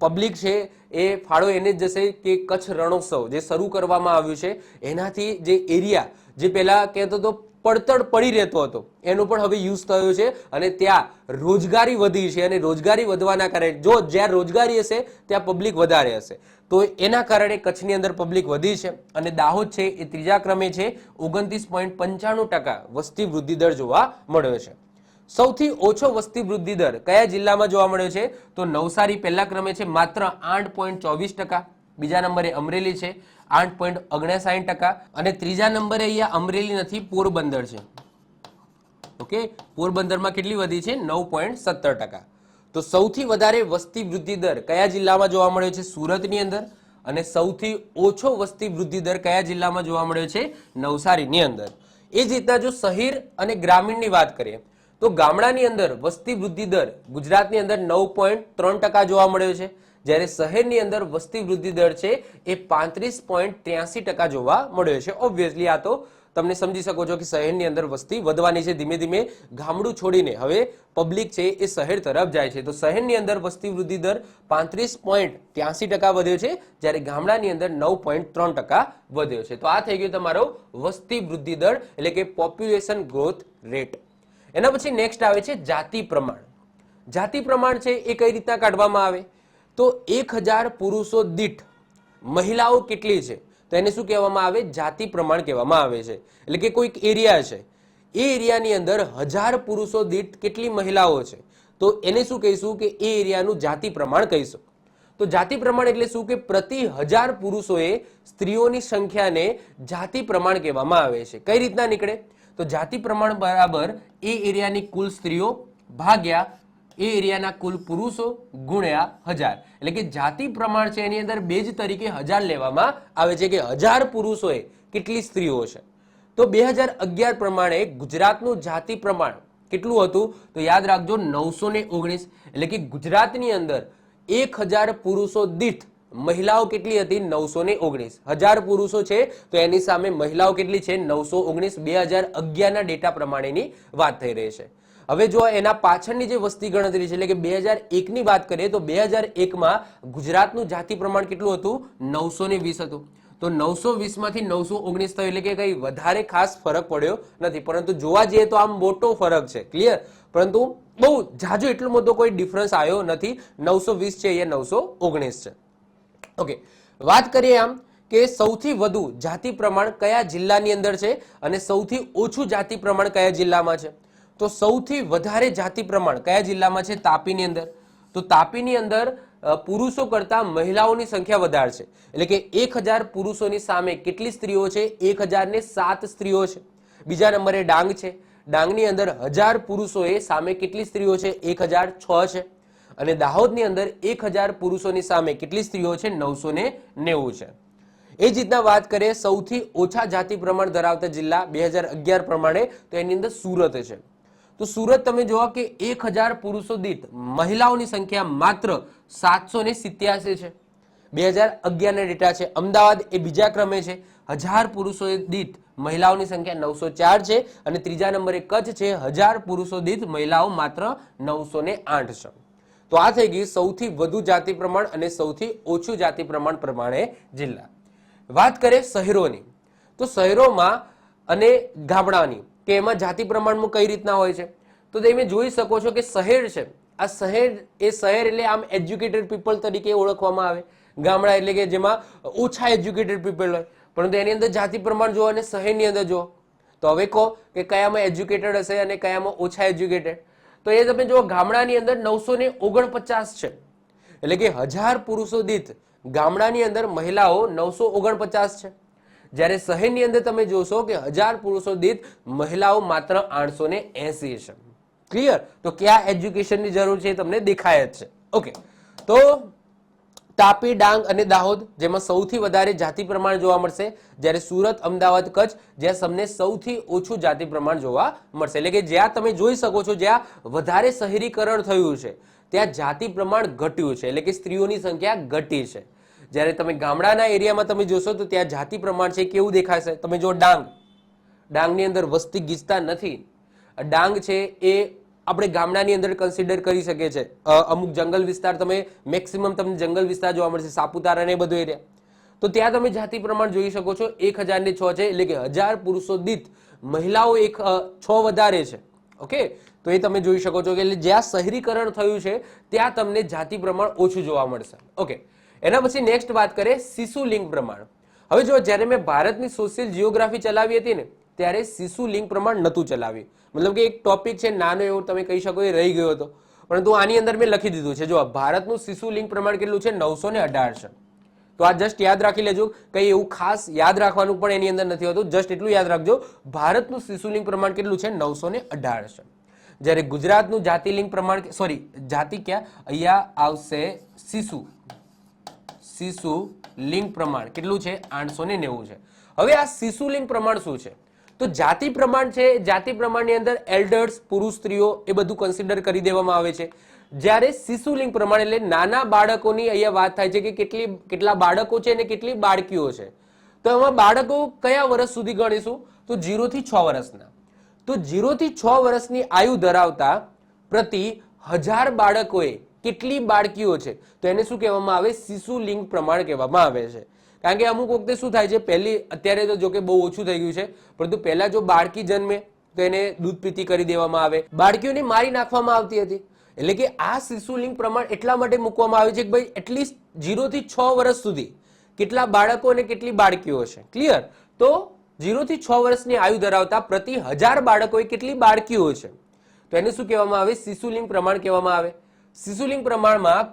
S1: પબ્લિક છે એ ફાળો એને જ જશે કે કચ્છ રણોત્સવ જે શરૂ કરવામાં આવ્યું છે એનાથી જે એરિયા જે પહેલા કહેતો તો પડતર પડી રહેતો હતો એનો પણ હવે યુઝ થયો છે અને ત્યાં રોજગારી વધી છે, અને રોજગારી વધવાના કારણે જો જ્યાં રોજગારી હશે ત્યાં પબ્લિક વધારે હશે, તો એના કારણે કચ્છની અંદર પબ્લિક વધી છે. અને દાહોદ છે એ ત્રીજા ક્રમે છે, 29.95% વસ્તી વૃદ્ધિ દર જોવા મળ્યો છે. સૌથી ઓછો વસ્તી વૃદ્ધિ દર કયા જિલ્લામાં જોવા મળ્યો છે? તો નવસારી પહેલા ક્રમે છે, માત્ર 8.24%. બીજા નંબરે અમરેલી છે 8.59%, અને ત્રીજા નંબરે અહીંયા અમરેલી નથી, પોરબંદર છે. ઓકે, પોરબંદરમાં કેટલી વધી છે? 9.17%. તો સૌથી વધારે વસ્તી વૃદ્ધિ દર કયા જિલ્લામાં જોવા મળ્યો છે? સુરતની અંદર. અને સૌથી ઓછો વસ્તી વૃદ્ધિ દર કયા જિલ્લામાં જોવા મળ્યો છે? નવસારીની અંદર. એ જ રીતના જો શહેર અને ગ્રામીણની વાત કરીએ તો ગામડાની અંદર વસ્તી વૃદ્ધિ દર ગુજરાતની અંદર 9.3% જોવા મળ્યો છે, જ્યારે શહેરની અંદર વસ્તી વૃદ્ધિ દર છે એ 35.83% જોવા મળ્યો છે. ઓબ્વિયસલી આ તો તમને સમજી શકો છો કે શહેરની અંદર વસ્તી વધવાની છે, ધીમે ધીમે ગામડું છોડીને હવે પબ્લિક છે એ શહેર તરફ જાય છે. તો શહેરની અંદર વસ્તી વૃદ્ધિ દર 35.83% વધ્યો છે, જ્યારે ગામડાની અંદર 9.3% વધ્યો છે. તો આ થઈ ગયો તમારો વસ્તી વૃદ્ધિ દર એટલે કે પોપ્યુલેશન ગ્રોથ રેટ. એના પછી નેક્સ્ટ આવે છે જાતિ પ્રમાણ. જાતિ પ્રમાણ છે એ કઈ રીતના કાઢવામાં આવે? તો 1000 પુરુષો દીઠ મહિલાઓ કેટલી છે તો એને શું કહેવામાં આવે? જાતિ પ્રમાણ કહેવામાં આવે છે. એટલે કે કોઈક એરિયા છે, એ એરિયાની અંદર 1000 પુરુષો દીઠ કેટલી મહિલાઓ છે તો એને શું કહીશું? કે એ એરિયાનું જાતિ પ્રમાણ કહીશું. તો જાતિ પ્રમાણ એટલે શું? કે પ્રતિ 1000 પુરુષોએ સ્ત્રીઓની સંખ્યાને જાતિ પ્રમાણ કહેવામાં આવે છે. કઈ રીતના નીકળે? તો જાતિ પ્રમાણ બરાબર એ એરિયાની કુલ સ્ત્રીઓ ભાગ્યા એ એરિયાના કુલ પુરુષો ગુણ્યા 1000. એટલે કે જાતિ પ્રમાણ છે એની અંદર બેઝ તરીકે 1000 લેવામાં આવે છે કે 1000 પુરુષોએ કેટલી સ્ત્રીઓ છે. તો 2011 પ્રમાણે ગુજરાતનું જાતિ પ્રમાણ કેટલું હતું? તો યાદ રાખજો 919. એટલે કે ગુજરાતની અંદર 1000 પુરુષો દીઠ મહિલાઓ કેટલી હતી? 919. 1000 પુરુષો છે તો એની સામે મહિલાઓ કેટલી છે? 919. 2011 ના ડેટા પ્રમાણેની વાત થઈ રહી છે. હવે જો એના પાછળની જે વસ્તી ગણતરી છે એટલે કે 2001 ની વાત કરીએ તો 2001 માં ગુજરાતનું જાતિ પ્રમાણ કેટલું હતું? 920 હતું. તો 920 માંથી 919 થયો, એટલે કે કઈ વધારે ખાસ ફરક પડ્યો નથી, પરંતુ જોવા જઈએ તો આમ મોટો ફરક છે. ક્લિયર? પરંતુ બહુ જાજો એટલો મોટો કોઈ ડિફરન્સ આવ્યો નથી. 920 છે એ 919 છે. ઓકે, વાત કરીએ આમ કે સૌથી વધુ જાતિ પ્રમાણ કયા જિલ્લાની અંદર છે અને સૌથી ઓછું જાતિ પ્રમાણ કયા જિલ્લામાં છે. તો સૌથી વધારે જાતિ પ્રમાણ કયા જિલ્લામાં છે? તાપીની અંદર. તો તાપીની અંદર પુરુષો કરતા મહિલાઓની સંખ્યા વધારે છે, એટલે કે 1000 પુરુષોની સામે કેટલી સ્ત્રીઓ છે? 1007 સ્ત્રીઓ છે. બીજા નંબરે ડાંગ છે. ડાંગની અંદર 1000 પુરુષોએ સામે કેટલી સ્ત્રીઓ છે? 1006 છે. અને દાહોદની અંદર 1000 પુરુષોની સામે કેટલી સ્ત્રીઓ છે? 990 છે. એ જ રીતના વાત કરીએ સૌથી ઓછા જાતિ પ્રમાણ ધરાવતા જિલ્લા 2011 પ્રમાણે, તો એની અંદર સુરત છે. તો સુરત તમે જોવો કે 1000 પુરુષો દીઠ મહિલાઓની સંખ્યા માત્ર 787 છે. 2011 ના ડેટા છે. અમદાવાદ એ બીજા ક્રમે છે, 1000 પુરુષો દીઠ મહિલાઓની સંખ્યા 904 છે. અને ત્રીજા નંબરે કચ્છ છે, 1000 પુરુષો દીઠ મહિલાઓ માત્ર 908 છે. તો આ થઈ ગઈ સૌથી વધુ જાતિ પ્રમાણ અને સૌથી ઓછું જાતિ પ્રમાણ પ્રમાણે જિલ્લા. વાત કરીએ શહેરોની, તો શહેરોમાં અને ગામડાની કે એમાં જાતિ પ્રમાણમાં કઈ રીતના હોય છે. તો તમે જોઈ શકો છો કે શહેર છે, આ શહેર એટલે આમ એજ્યુકેટેડ પીપલ તરીકે ઓળખવામાં આવે. ગામડા એટલે કે જેમાં ઓછા એજ્યુકેટેડ પીપલ હોય, પરંતુ એની અંદર જાતિ પ્રમાણ જુઓ અને શહેરની અંદર જુઓ, તો હવે કહો કે કયામાં એજ્યુકેટેડ હશે અને કયામાં ઓછા એજ્યુકેટેડ. તો એ તમે જુઓ ગામડાની અંદર 949 છે, એટલે કે 1000 પુરુષો દીઠ ગામડાની અંદર મહિલાઓ 949 છે. જ્યારે શહેરની અંદર તમે જોશો કે 1000 પુરુષો દીઠ મહિલાઓ માત્ર 880 છે. ક્લિયર? તો ક્યાં એજ્યુકેશનની જરૂર છે તમને દેખાય જ છે. ઓકે, તો તાપી, ડાંગ અને દાહોદ જેમાં સૌથી વધારે જાતિ પ્રમાણ જોવા મળશે, જ્યારે સુરત, અમદાવાદ, કચ્છ જ્યાં તમને સૌથી ઓછું જાતિ પ્રમાણ જોવા મળશે. એટલે કે જ્યાં તમે જોઈ શકો છો જ્યાં વધારે શહેરીકરણ થયું છે ત્યાં જાતિ પ્રમાણ ઘટ્યું છે, એટલે કે સ્ત્રીઓની સંખ્યા ઘટી છે. જ્યારે તમે ગામડાના એરિયામાં તમે જોશો તો ત્યાં જાતિ પ્રમાણ છે કેવું દેખાશે. તમે જો ડાંગની અંદર વસ્તી ગીચતા નથી. ડાંગ છે એ આપણે ગામડાની અંદર કન્સિડર કરી શકીએ છીએ. અમુક જંગલ વિસ્તાર તમે મેક્સિમમ તમને જંગલ વિસ્તાર જોવા મળશે, સાપુતારા ને બધો એરિયા, તો ત્યાં તમે જાતિ પ્રમાણ જોઈ શકો છો 1006 છે, એટલે કે 1000 પુરુષો દીઠ મહિલાઓ 6 વધારે છે. ઓકે, તો એ તમે જોઈ શકો છો કે જ્યાં શહેરીકરણ થયું છે ત્યાં તમને જાતિ પ્રમાણ ઓછું જોવા મળશે. ઓકે, એના પછી નેક્સ્ટ વાત કરીએ શિશુ લિંગ પ્રમાણ. હવે જો જ્યારે મેં ભારતની સોશિયલ જીઓગ્રાફી ચલાવી હતી ને ત્યારે શિશુ લિંગ પ્રમાણ નહોતું ચલાવ્યું. મતલબ કે એક ટોપિક છે નાનો એવો તમે કહી શકો એ રહી ગયો હતો, પરંતુ આની અંદર મેં લખી દીધું છે. જો ભારતનું શિશુ લિંગ પ્રમાણ કેટલું છે? 918 છે. તો આ જસ્ટ યાદ રાખી લેજો, કઈ એવું ખાસ યાદ રાખવાનું પણ એની અંદર નથી હોતું. જસ્ટ એટલું યાદ રાખજો, ભારતનું શિશુ લિંગ પ્રમાણ કેટલું છે? 918 છે. જ્યારે ગુજરાતનું જાતિ લિંગ પ્રમાણ, સોરી જાતિ ક્યાં અહીંયા આવશે, શિશુ લિંગ પ્રમાણ કેટલું છે? 890 છે. હવે આ શિશુ લિંગ પ્રમાણ શું છે? તો જાતિ પ્રમાણ છે, જાતિ પ્રમાણની અંદર એલ્ડર્સ, પુરુષ, સ્ત્રીઓ એ બધું કન્સિડર કરી દેવામાં આવે છે. જ્યારે શિશુ લિંગ પ્રમાણ એટલે નાના બાળકોની અહીંયા વાત થાય છે કે કેટલા બાળકો છે અને કેટલી બાળકીઓ છે. તો એમાં બાળકો કયા વર્ષ સુધી ગણીશું? તો 0 થી 6 વર્ષના. તો 0 થી 6 વર્ષની આયુ ધરાવતા પ્રતિ 1000 બાળકોએ કેટલી બાળકીઓ છે? તો એને શું કહેવામાં આવે? શિશુ લિંગ પ્રમાણ કહેવામાં આવે છે. કારણ કે અમુક વખતે શું થાય છે, અત્યારે તો જો કે બહુ ઓછું થઈ ગયું છે, પરંતુ પહેલા જો બાળકી જન્મે તો એને દૂધ પીતી કરી દેવામાં આવે, બાળકીઓને મારી નાખવામાં આવતી હતી. એટલે કે આ શિશુ લિંગ પ્રમાણ એટલા માટે મૂકવામાં આવે છે કે ભાઈ એટલીસ્ટ 0 થી 6 વર્ષ સુધી કેટલા બાળકો અને કેટલી બાળકીઓ છે. ક્લિયર? તો 0 થી 6 વર્ષની આયુ ધરાવતા પ્રતિ 1000 બાળકોએ કેટલી બાળકીઓ છે? તો એને શું કહેવામાં આવે? શિશુ લિંગ પ્રમાણ કહેવામાં આવે. શિશુ લિંગ પ્રમાણમાં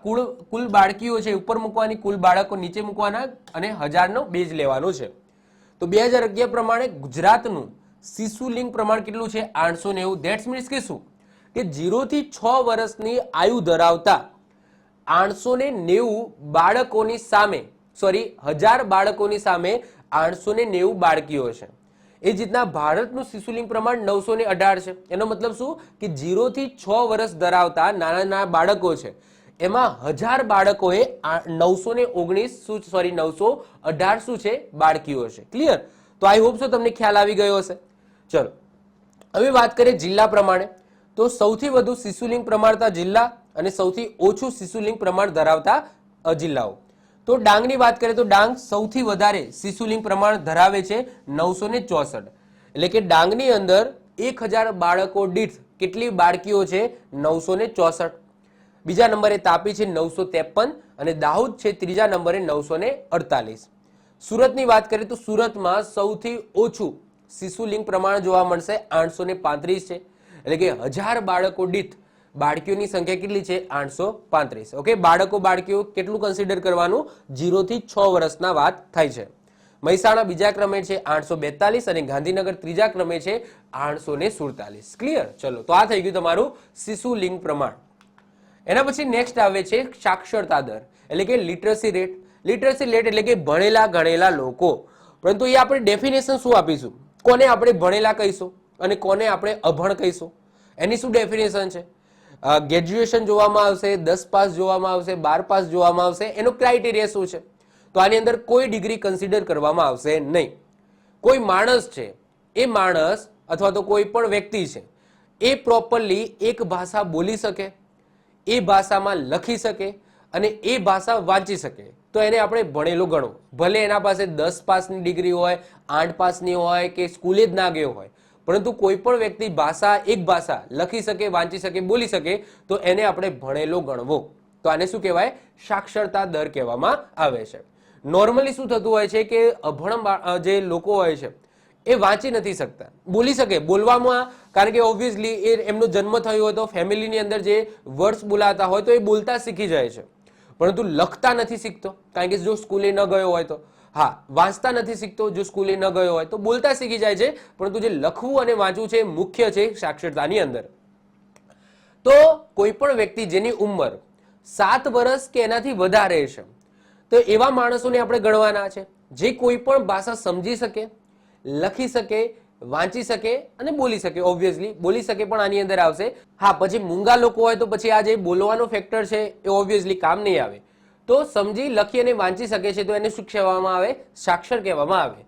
S1: કુલ બાળકીઓ છે ઉપર મૂકવાની, કુલ બાળકો નીચે મૂકવાના અને 1000 નો બેઝ લેવાનો છે. તો 2011 પ્રમાણે ગુજરાતનું શિશુ લિંગ પ્રમાણ કેટલું છે? 890. ધેટ્સ મીન્સ કે શું કે 0 થી 6 વર્ષની આયુ ધરાવતા 890 બાળકોની સામે, સોરી 1000 બાળકોની સામે 890 બાળકીઓ છે. એ જ રીતના ભારતનું શિશુલિંગ પ્રમાણ 918 છે. એનો મતલબ શું કે 0 થી 6 વર્ષ ધરાવતા નાના નાના બાળકો છે એમાં 1000 બાળકોએ 918 શું છે? બાળકીઓ છે. ક્લિયર? તો આઈ હોપ સો તમને ખ્યાલ આવી ગયો હશે. ચલો હવે વાત કરીએ જિલ્લા પ્રમાણે. તો સૌથી વધુ શિશુલિંગ પ્રમાણતા જિલ્લા અને સૌથી ઓછું શિશુલિંગ પ્રમાણ ધરાવતા જિલ્લાઓ. તો ડાંગની વાત કરીએ તો ડાંગ સૌથી વધારે શિશુલિંગ પ્રમાણ ધરાવે છે 964. એટલે કે ડાંગની અંદર 1000 બાળકો દીઠ કેટલી બાળકીઓ છે? 964. બીજા નંબરે તાપી છે 953 અને દાહોદ છે ત્રીજા નંબરે 948. સુરતની વાત કરીએ તો સુરતમાં સૌથી ઓછું શિશુલિંગ પ્રમાણ જોવા મળશે 835 છે. એટલે કે 1000 બાળકો દીઠ બાળકીઓની સંખ્યા કેટલી છે? 835. ઓકે, બાળકીઓ કેટલું કન્સિડર કરવાનું? 0 થી 6 વર્ષના વાત થાય છે. મહેસાણા બીજા ક્રમે છે 842 અને ગાંધીનગર ત્રીજા ક્રમે છે 847. ક્લિયર? ચલો, તો આ થઈ ગયું તમારું શિશુલિંગ પ્રમાણ. એના પછી નેક્સ્ટ આવે છે સાક્ષરતા દર એટલે કે લિટરસી રેટ. લિટરસી રેટ એટલે કે ભણેલા ગણેલા લોકો. પરંતુ એ આપણે ડેફિનેશન શું આપીશું? કોને આપણે ભણેલા કહીશું અને કોને આપણે અભણ કહીશું? એની શું ડેફિનેશન છે? ગ્રેજ્યુએશન જોવામાં આવશે, 10 પાસ જોવામાં આવશે, 12 પાસ જોવામાં આવશે. એનો ક્રાઇટેરિયા શું છે? તો આની અંદર કોઈ ડિગ્રી કન્સિડર કરવામાં આવશે નહીં. કોઈ માણસ છે, એ માણસ અથવા તો કોઈ પણ વ્યક્તિ છે, એ પ્રોપરલી એક ભાષા બોલી શકે, એ ભાષામાં લખી શકે અને એ ભાષા વાંચી શકે તો એને આપણે ભણેલો ગણો. ભલે એના પાસે 10 પાસની ડિગ્રી હોય, 8 પાસની હોય કે સ્કૂલે જ ના ગયો હોય, પરંતુ કોઈ પણ વ્યક્તિ એક ભાષા લખી શકે, વાંચી શકે, બોલી શકે તો એને આપણે ભણેલો ગણવો. તો આને શું કહેવાય? સાક્ષરતા દર કહેવામાં આવે છે. નોર્મલી શું થતું હોય છે કે અભણ જે લોકો હોય છે એ વાંચી નથી શકતા, બોલી શકે બોલવામાં, કારણ કે ઓબ્વિયસલી એમનો જન્મ થયો હોય તો ફેમિલીની અંદર જે વર્ડ્સ બોલાતા હોય તો એ બોલતા શીખી જાય છે, પરંતુ લખતા નથી શીખતો. કારણ કે જો સ્કૂલે ન ગયો હોય તો, હા, વાંચતા નથી શીખતો જો સ્કૂલે ન ગયો હોય તો, બોલતા શીખી જાય છે, પરંતુ જે લખવું અને વાંચવું છે એ મુખ્ય છે સાક્ષરતાની અંદર. તો કોઈ પણ વ્યક્તિ જેની ઉંમર 7 વર્ષ કે એનાથી વધારે છે તો એવા માણસોને આપણે ગણવાના છે જે કોઈ પણ ભાષા સમજી શકે, લખી શકે, વાંચી શકે અને બોલી શકે. ઓબ્વિયસલી બોલી શકે પણ આની અંદર આવશે. હા, પછી મૂંગા લોકો હોય તો પછી આ જે બોલવાનો ફેક્ટર છે એ ઓબ્વિયસલી કામ નહીં આવે. તો સમજી, લખી અને વાંચી શકે છે તો એને શું કહેવામાં આવે? સાક્ષર કહેવામાં આવે.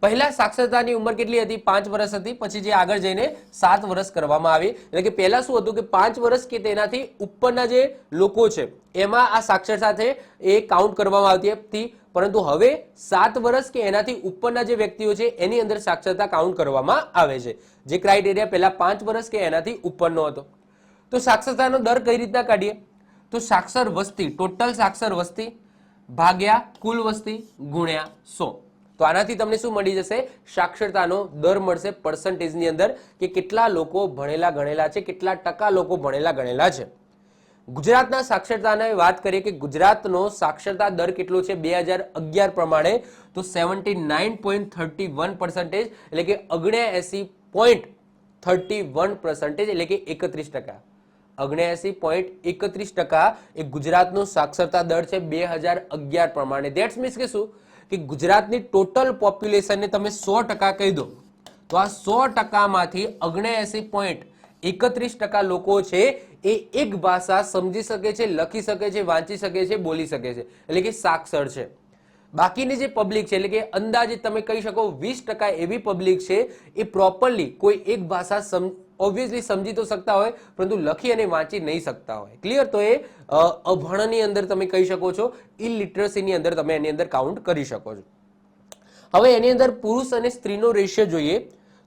S1: પહેલા સાક્ષરતાની ઉંમર કેટલી હતી? 5 વર્ષ હતી. પછી જે આગળ જઈને 7 વર્ષ કરવામાં આવી. એટલે કે પહેલા શું હતું કે 5 વર્ષ કે તેનાથી ઉપરના જે લોકો છે એમાં આ સાક્ષરતા છે એ કાઉન્ટ કરવામાં આવતી હતી, પરંતુ હવે 7 વર્ષ કે એનાથી ઉપરના જે વ્યક્તિઓ છે એની અંદર સાક્ષરતા કાઉન્ટ કરવામાં આવે છે. જે ક્રાઇટેરિયા પહેલા 5 વર્ષ કે એનાથી ઉપરનો હતો. તો સાક્ષરતાનો દર કઈ રીતના કાઢીએ? તો સાક્ષર વસ્તી, ટોટલ સાક્ષર વસ્તી ભાગ્યા કુલ વસ્તી ગુણ્યા 100. તો આનાથી તમને શું મળી જશે? સાક્ષરતાનો દર મળશે પર્સન્ટેજની અંદર, કે કેટલા લોકો ભણેલા ગણેલા છે, કેટલા ટકા લોકો ભણેલા ગણેલા છે. ગુજરાતના સાક્ષરતાની વાત કરીએ કે ગુજરાતનો સાક્ષરતા દર કેટલો છે 2011 પ્રમાણે? તો 79.31%, એટલે કે 79.31%, એટલે કે 31%. 79.31% એ ગુજરાતનો સાક્ષરતા દર છે 2011 પ્રમાણે. ધેટ્સ મીન્સ કે શું? કે ગુજરાતની ટોટલ પોપ્યુલેશનને તમે 100% કહી દો તો આ 100%માંથી 79.31% લોકો છે એ એક ભાષા સમજી શકે છે, લખી શકે છે, વાંચી શકે છે, બોલી શકે છે, એટલે કે સાક્ષર છે. બાકીની જે પબ્લિક છે, એટલે કે અંદાજે તમે કહી શકો 20% એવી પબ્લિક છે એ પ્રોપરલી કોઈ એક ભાષા ઓબ્વિયસલી સમજી તો શકતા હોય પરંતુ લખી અને વાંચી નહીં શકતા હોય. ક્લિયર? તો એ અભણની અંદર તમે કહી શકો છો, ઇલિટરસીની અંદર તમે એની અંદર કાઉન્ટ કરી શકો છો. હવે એની અંદર પુરુષ અને સ્ત્રીનો રેશિયો જોઈએ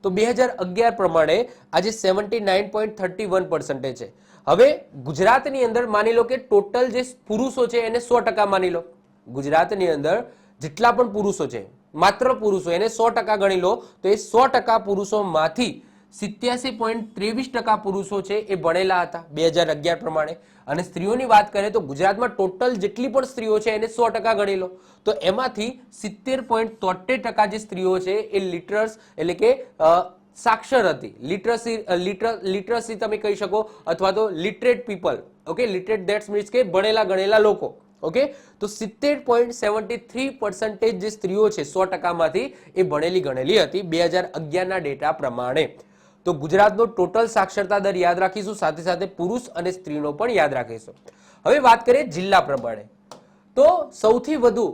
S1: તો 2011 પ્રમાણે આજે 79.31% છે. હવે ગુજરાતની અંદર માની લો કે ટોટલ જે પુરુષો છે એને 100% માની લો. ગુજરાતની અંદર જેટલા પણ પુરુષો છે, માત્ર પુરુષો, એને 100% ગણી લો તો એ 100% પુરુષોમાંથી 87.23% પુરુષો છે એ ભણેલા હતા 2011 પ્રમાણે. અને સ્ત્રીઓની વાત કરીએ તો ગુજરાતમાં ટોટલ જેટલી પણ સ્ત્રીઓ છે એને 100% ગણી લો તો એમાંથી 70.73% જે સ્ત્રીઓ છે એ લિટરસ એટલે કે સાક્ષર હતી. લિટરસી તમે કહી શકો અથવા તો literate people. Okay, literate that's means કે ભણેલા ગણેલા લોકો. ઓકે, તો 70.73% જે સ્ત્રીઓ છે 100%માંથી એ ભણેલી ગણેલી હતી 2011 ના ડેટા પ્રમાણે. તો ગુજરાતનો ટોટલ સાક્ષરતા દર યાદ રાખીશું, સાથે સાથે પુરુષ અને સ્ત્રીનો પણ યાદ રાખીશું. હવે વાત કરીએ જિલ્લા પ્રમાણે તો સૌથી વધુ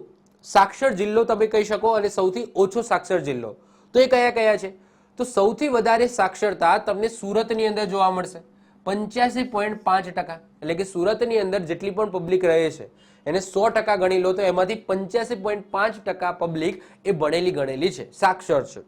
S1: સાક્ષર જિલ્લો તમે કહી શકો અને સૌથી ઓછો સાક્ષર જિલ્લો તો એ કયા કયા છે? તો સૌથી વધારે સાક્ષરતા તમને સુરતની અંદર જોવા મળશે 85.5%, એટલે કે સુરતની અંદર જેટલી પણ પબ્લિક રહે છે એને 100% ગણી લો તો એમાંથી 85.5% પબ્લિક એ ભણેલી ગણેલી છે, સાક્ષર છે.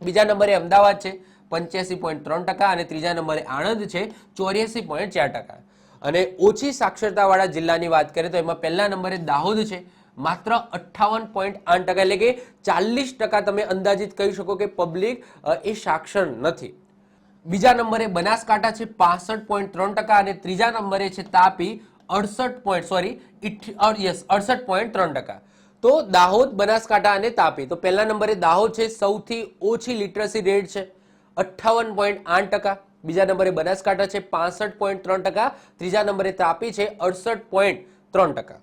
S1: બીજા નંબરે અમદાવાદ છે 85.3% અને ત્રીજા નંબરે આણંદ છે 84.4%. અને ઓછી સાક્ષરતાવાળા જિલ્લાની વાત કરીએ તો એમાં પહેલા નંબરે દાહોદ છે માત્ર 58.8%, એટલે કે 40% તમે અંદાજિત કહી શકો કે પબ્લિક એ સાક્ષર નથી. બીજા નંબરે બનાસકાંઠા છે 65.3% અને ત્રીજા નંબરે છે તાપી 68.3%. તો દાહોદ, બનાસકાંઠા અને તાપી. તો પહેલા નંબરે દાહોદ છે, સૌથી ઓછી લિટરસી રેટ છે 58.8%. બીજા નંબરે બનાસકાંઠા છે 65.3%, ત્રીજા નંબરે તાપી છે 68.3%.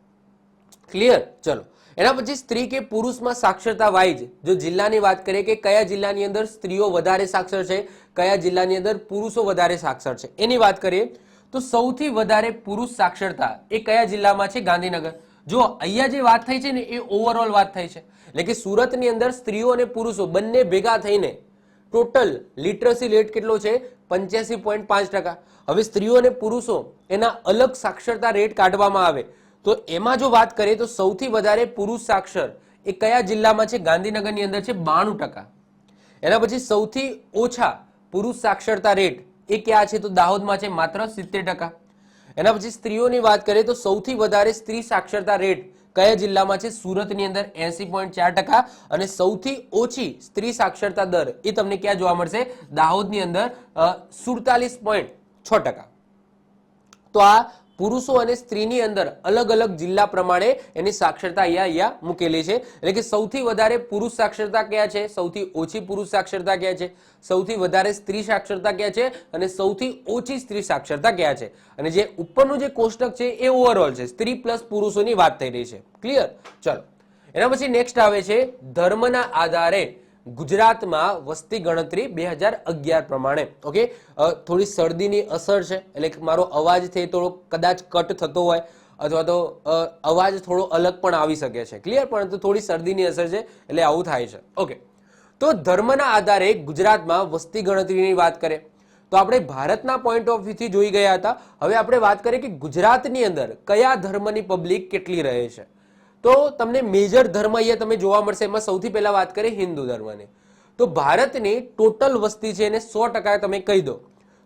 S1: ક્લિયર? ચલો એના પછી સ્ત્રી કે પુરુષમાં સાક્ષરતા વાઇઝ જો જિલ્લાની વાત કરીએ કે કયા જિલ્લાની અંદર સ્ત્રીઓ વધારે સાક્ષર છે, કયા જિલ્લાની અંદર પુરુષો વધારે સાક્ષર છે, એની વાત કરીએ તો સૌથી વધારે પુરુષ સાક્ષરતા એ કયા જિલ્લામાં છે? ગાંધીનગર. જો અહીંયા જે વાત થઈ છે ને એ ઓવરઓલ વાત થઈ છે, એટલે કે સુરતની અંદર સ્ત્રીઓ અને પુરુષો બંને ભેગા થઈને ટોટલ લિટરસી રેટ કેટલો છે? 85.5%. હવે સ્ત્રીઓ અને પુરુષો એના અલગ સાક્ષરતા રેટ કાઢવામાં આવે તો એમાં જો વાત કરીએ તો સૌથી વધારે પુરુષ સાક્ષર એ કયા જિલ્લામાં છે? ગાંધીનગરની અંદર છે 92%. એના પછી સૌથી ઓછા પુરુષ સાક્ષરતા રેટ એ ક્યાં છે? તો દાહોદમાં છે માત્ર 70%. એના પછી સ્ત્રીઓની વાત કરીએ તો સૌથી વધારે સ્ત્રી સાક્ષરતા રેટ કયા જિલ્લામાં છે? સુરતની અંદર 80.4% અને સૌથી ઓછી સ્ત્રી સાક્ષરતા દર એ તમને ક્યાં જોવા મળશે? દાહોદની અંદર 47.6%. તો આ પુરુષો અને સ્ત્રીની અંદર અલગ અલગ જિલ્લા પ્રમાણે એની સાક્ષરતા અહીંયા મૂકેલી છે, એટલે કે સૌથી વધારે પુરુષ સાક્ષરતા ક્યાં છે, સૌથી ઓછી પુરુષ સાક્ષરતા ક્યાં છે, સૌથી વધારે સ્ત્રી સાક્ષરતા ક્યાં છે અને સૌથી ઓછી સ્ત્રી સાક્ષરતા ક્યાં છે. અને જે ઉપરનું જે કોષ્ટક છે એ ઓવરઓલ છે, સ્ત્રી પ્લસ પુરુષોની વાત થઈ રહી છે. ક્લિયર? ચલો એના પછી નેક્સ્ટ આવે છે ધર્મના આધારે ગુજરાતમાં વસ્તી ગણતરી 2011 પ્રમાણે. ઓકે, થોડી શરદીની અસર છે એટલે કે મારો અવાજ છે થોડો કદાચ કટ થતો હોય અથવા તો અવાજ થોડો અલગ પણ આવી શકે છે. ક્લિયર? પરંતુ થોડી શરદીની અસર છે એટલે આવું થાય છે. ઓકે, તો ધર્મના આધારે ગુજરાતમાં વસ્તી ગણતરીની વાત કરીએ તો આપણે ભારતના પોઈન્ટ ઓફ વ્યૂથી જોઈ ગયા હતા. હવે આપણે વાત કરીએ કે ગુજરાતની અંદર કયા ધર્મની પબ્લિક કેટલી રહે છે. તો તમને મેજર ધર્મ અહીંયા તમે જોવા મળશે. એમાં સૌથી પહેલા વાત કરીએ હિન્દુ ધર્મની. તો ભારતની ટોટલ વસ્તી છે એને 100% તમે કહી દો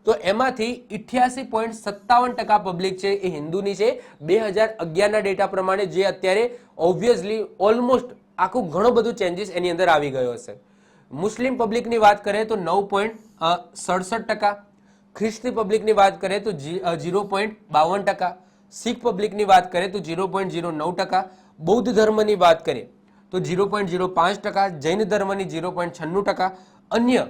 S1: તો એમાંથી 88.57% પબ્લિક છે એ હિન્દુની છે 2011ના ડેટા પ્રમાણે, જે અત્યારે ઓબ્વિયસલી ઓલમોસ્ટ આખું ઘણું બધું ચેન્જીસ એની અંદર આવી ગયો હશે. મુસ્લિમ પબ્લિકની વાત કરીએ તો 9.67%, ખ્રિસ્તી પબ્લિકની વાત કરીએ તો 0.52%, શીખ પબ્લિકની વાત કરીએ તો 0.09%, બૌદ્ધ ધર્મની વાત કરીએ તો 0.05%, જૈન ધર્મની 0.96%, અન્ય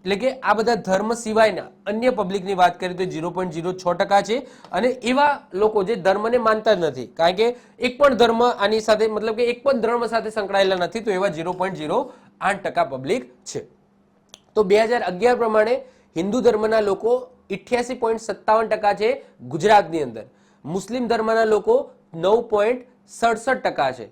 S1: એટલે કે આ બધા ધર્મ સિવાયના અન્ય પબ્લિકની વાત કરીએ તો 0.06% છે. અને એવા લોકો જે ધર્મને માનતા જ નથી, કારણ કે એક પણ ધર્મ આની સાથે મતલબ કે એક પણ ધર્મ સાથે સંકળાયેલા નથી, તો એવા 0.08% પબ્લિક છે. તો 2011 પ્રમાણે હિન્દુ ધર્મના લોકો 88.57% છે ગુજરાતની અંદર, મુસ્લિમ ધર્મના લોકો 9.67% છે,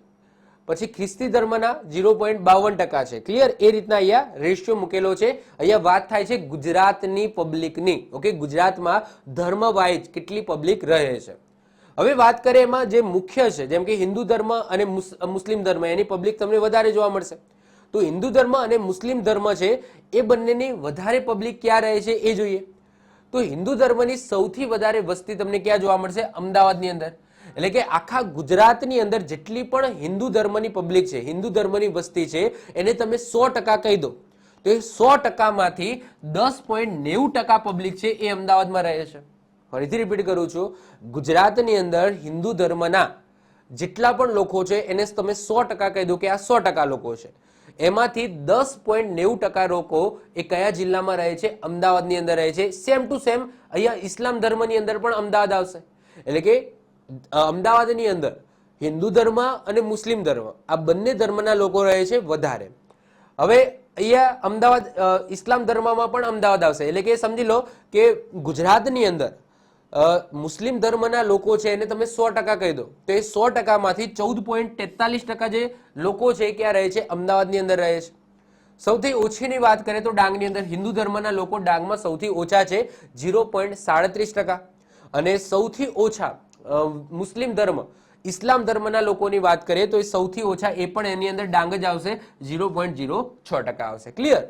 S1: પછી ખ્રિસ્તી ધર્મના 0.52% છે. ક્લિયર? એ રીતના અહીંયા રેશિયો મૂકેલો છે. અહીંયા વાત થાય છે ગુજરાતની પબ્લિકની. ઓકે, ગુજરાતમાં ધર્મ વાઇઝ કેટલી પબ્લિક રહે છે. હવે વાત કરીએ એમાં જે મુખ્ય છે, જેમ કે હિન્દુ ધર્મ અને મુસ્લિમ ધર્મ, એની પબ્લિક તમને વધારે જોવા મળશે. તો હિન્દુ ધર્મ અને મુસ્લિમ ધર્મ છે એ બંનેની વધારે પબ્લિક ક્યાં રહે છે એ જોઈએ. તો હિન્દુ ધર્મની સૌથી વધારે વસ્તી તમને ક્યાં જોવા મળશે? અમદાવાદની અંદર. એટલે કે આખા ગુજરાતની અંદર જેટલી પણ હિન્દુ ધર્મની પબ્લિક છે, હિન્દુ ધર્મની વસ્તી છે, એને તમે 100% કહી દો તો એ 100%માંથી 10.90% પબ્લિક છે એ અમદાવાદમાં રહે છે. ફરીથી રિપીટ કરું છું, ગુજરાતની અંદર હિન્દુ ધર્મના જેટલા પણ લોકો છે એને તમે 100% કહી દો કે આ 100% લોકો છે. એમાંથી 10.90% લોકો એ કયા જિલ્લામાં રહે છે? અમદાવાદની અંદર રહે છે. સેમ ટુ સેમ અહીંયા ઇસ્લામ ધર્મની અંદર પણ અમદાવાદ આવશે. એટલે કે અમદાવાદની અંદર હિન્દુ ધર્મ અને મુસ્લિમ ધર્મ આ બંને ધર્મના લોકો રહે છે વધારે. હવે અહીંયા અમદાવાદ ઇસ્લામ ધર્મમાં પણ અમદાવાદ આવશે. એટલે કે સમજી લો કે ગુજરાતની અંદર મુસ્લિમ ધર્મના લોકો છે એને તમે 100% કહી દો તો એ 100%માંથી 14.43% જે લોકો છે ક્યાં રહે છે? અમદાવાદની અંદર રહે છે. સૌથી ઓછીની વાત કરીએ તો ડાંગની અંદર હિન્દુ ધર્મના લોકો ડાંગમાં સૌથી ઓછા છે 0.37%. અને સૌથી ઓછા મુસ્લિમ ધર્મ ઇસ્લામ ધર્મના લોકોની વાત કરીએ તો એ સૌથી ઓછા એ પણ એની અંદર ડાંગ જ આવશે 0.06% આવશે. ક્લિયર.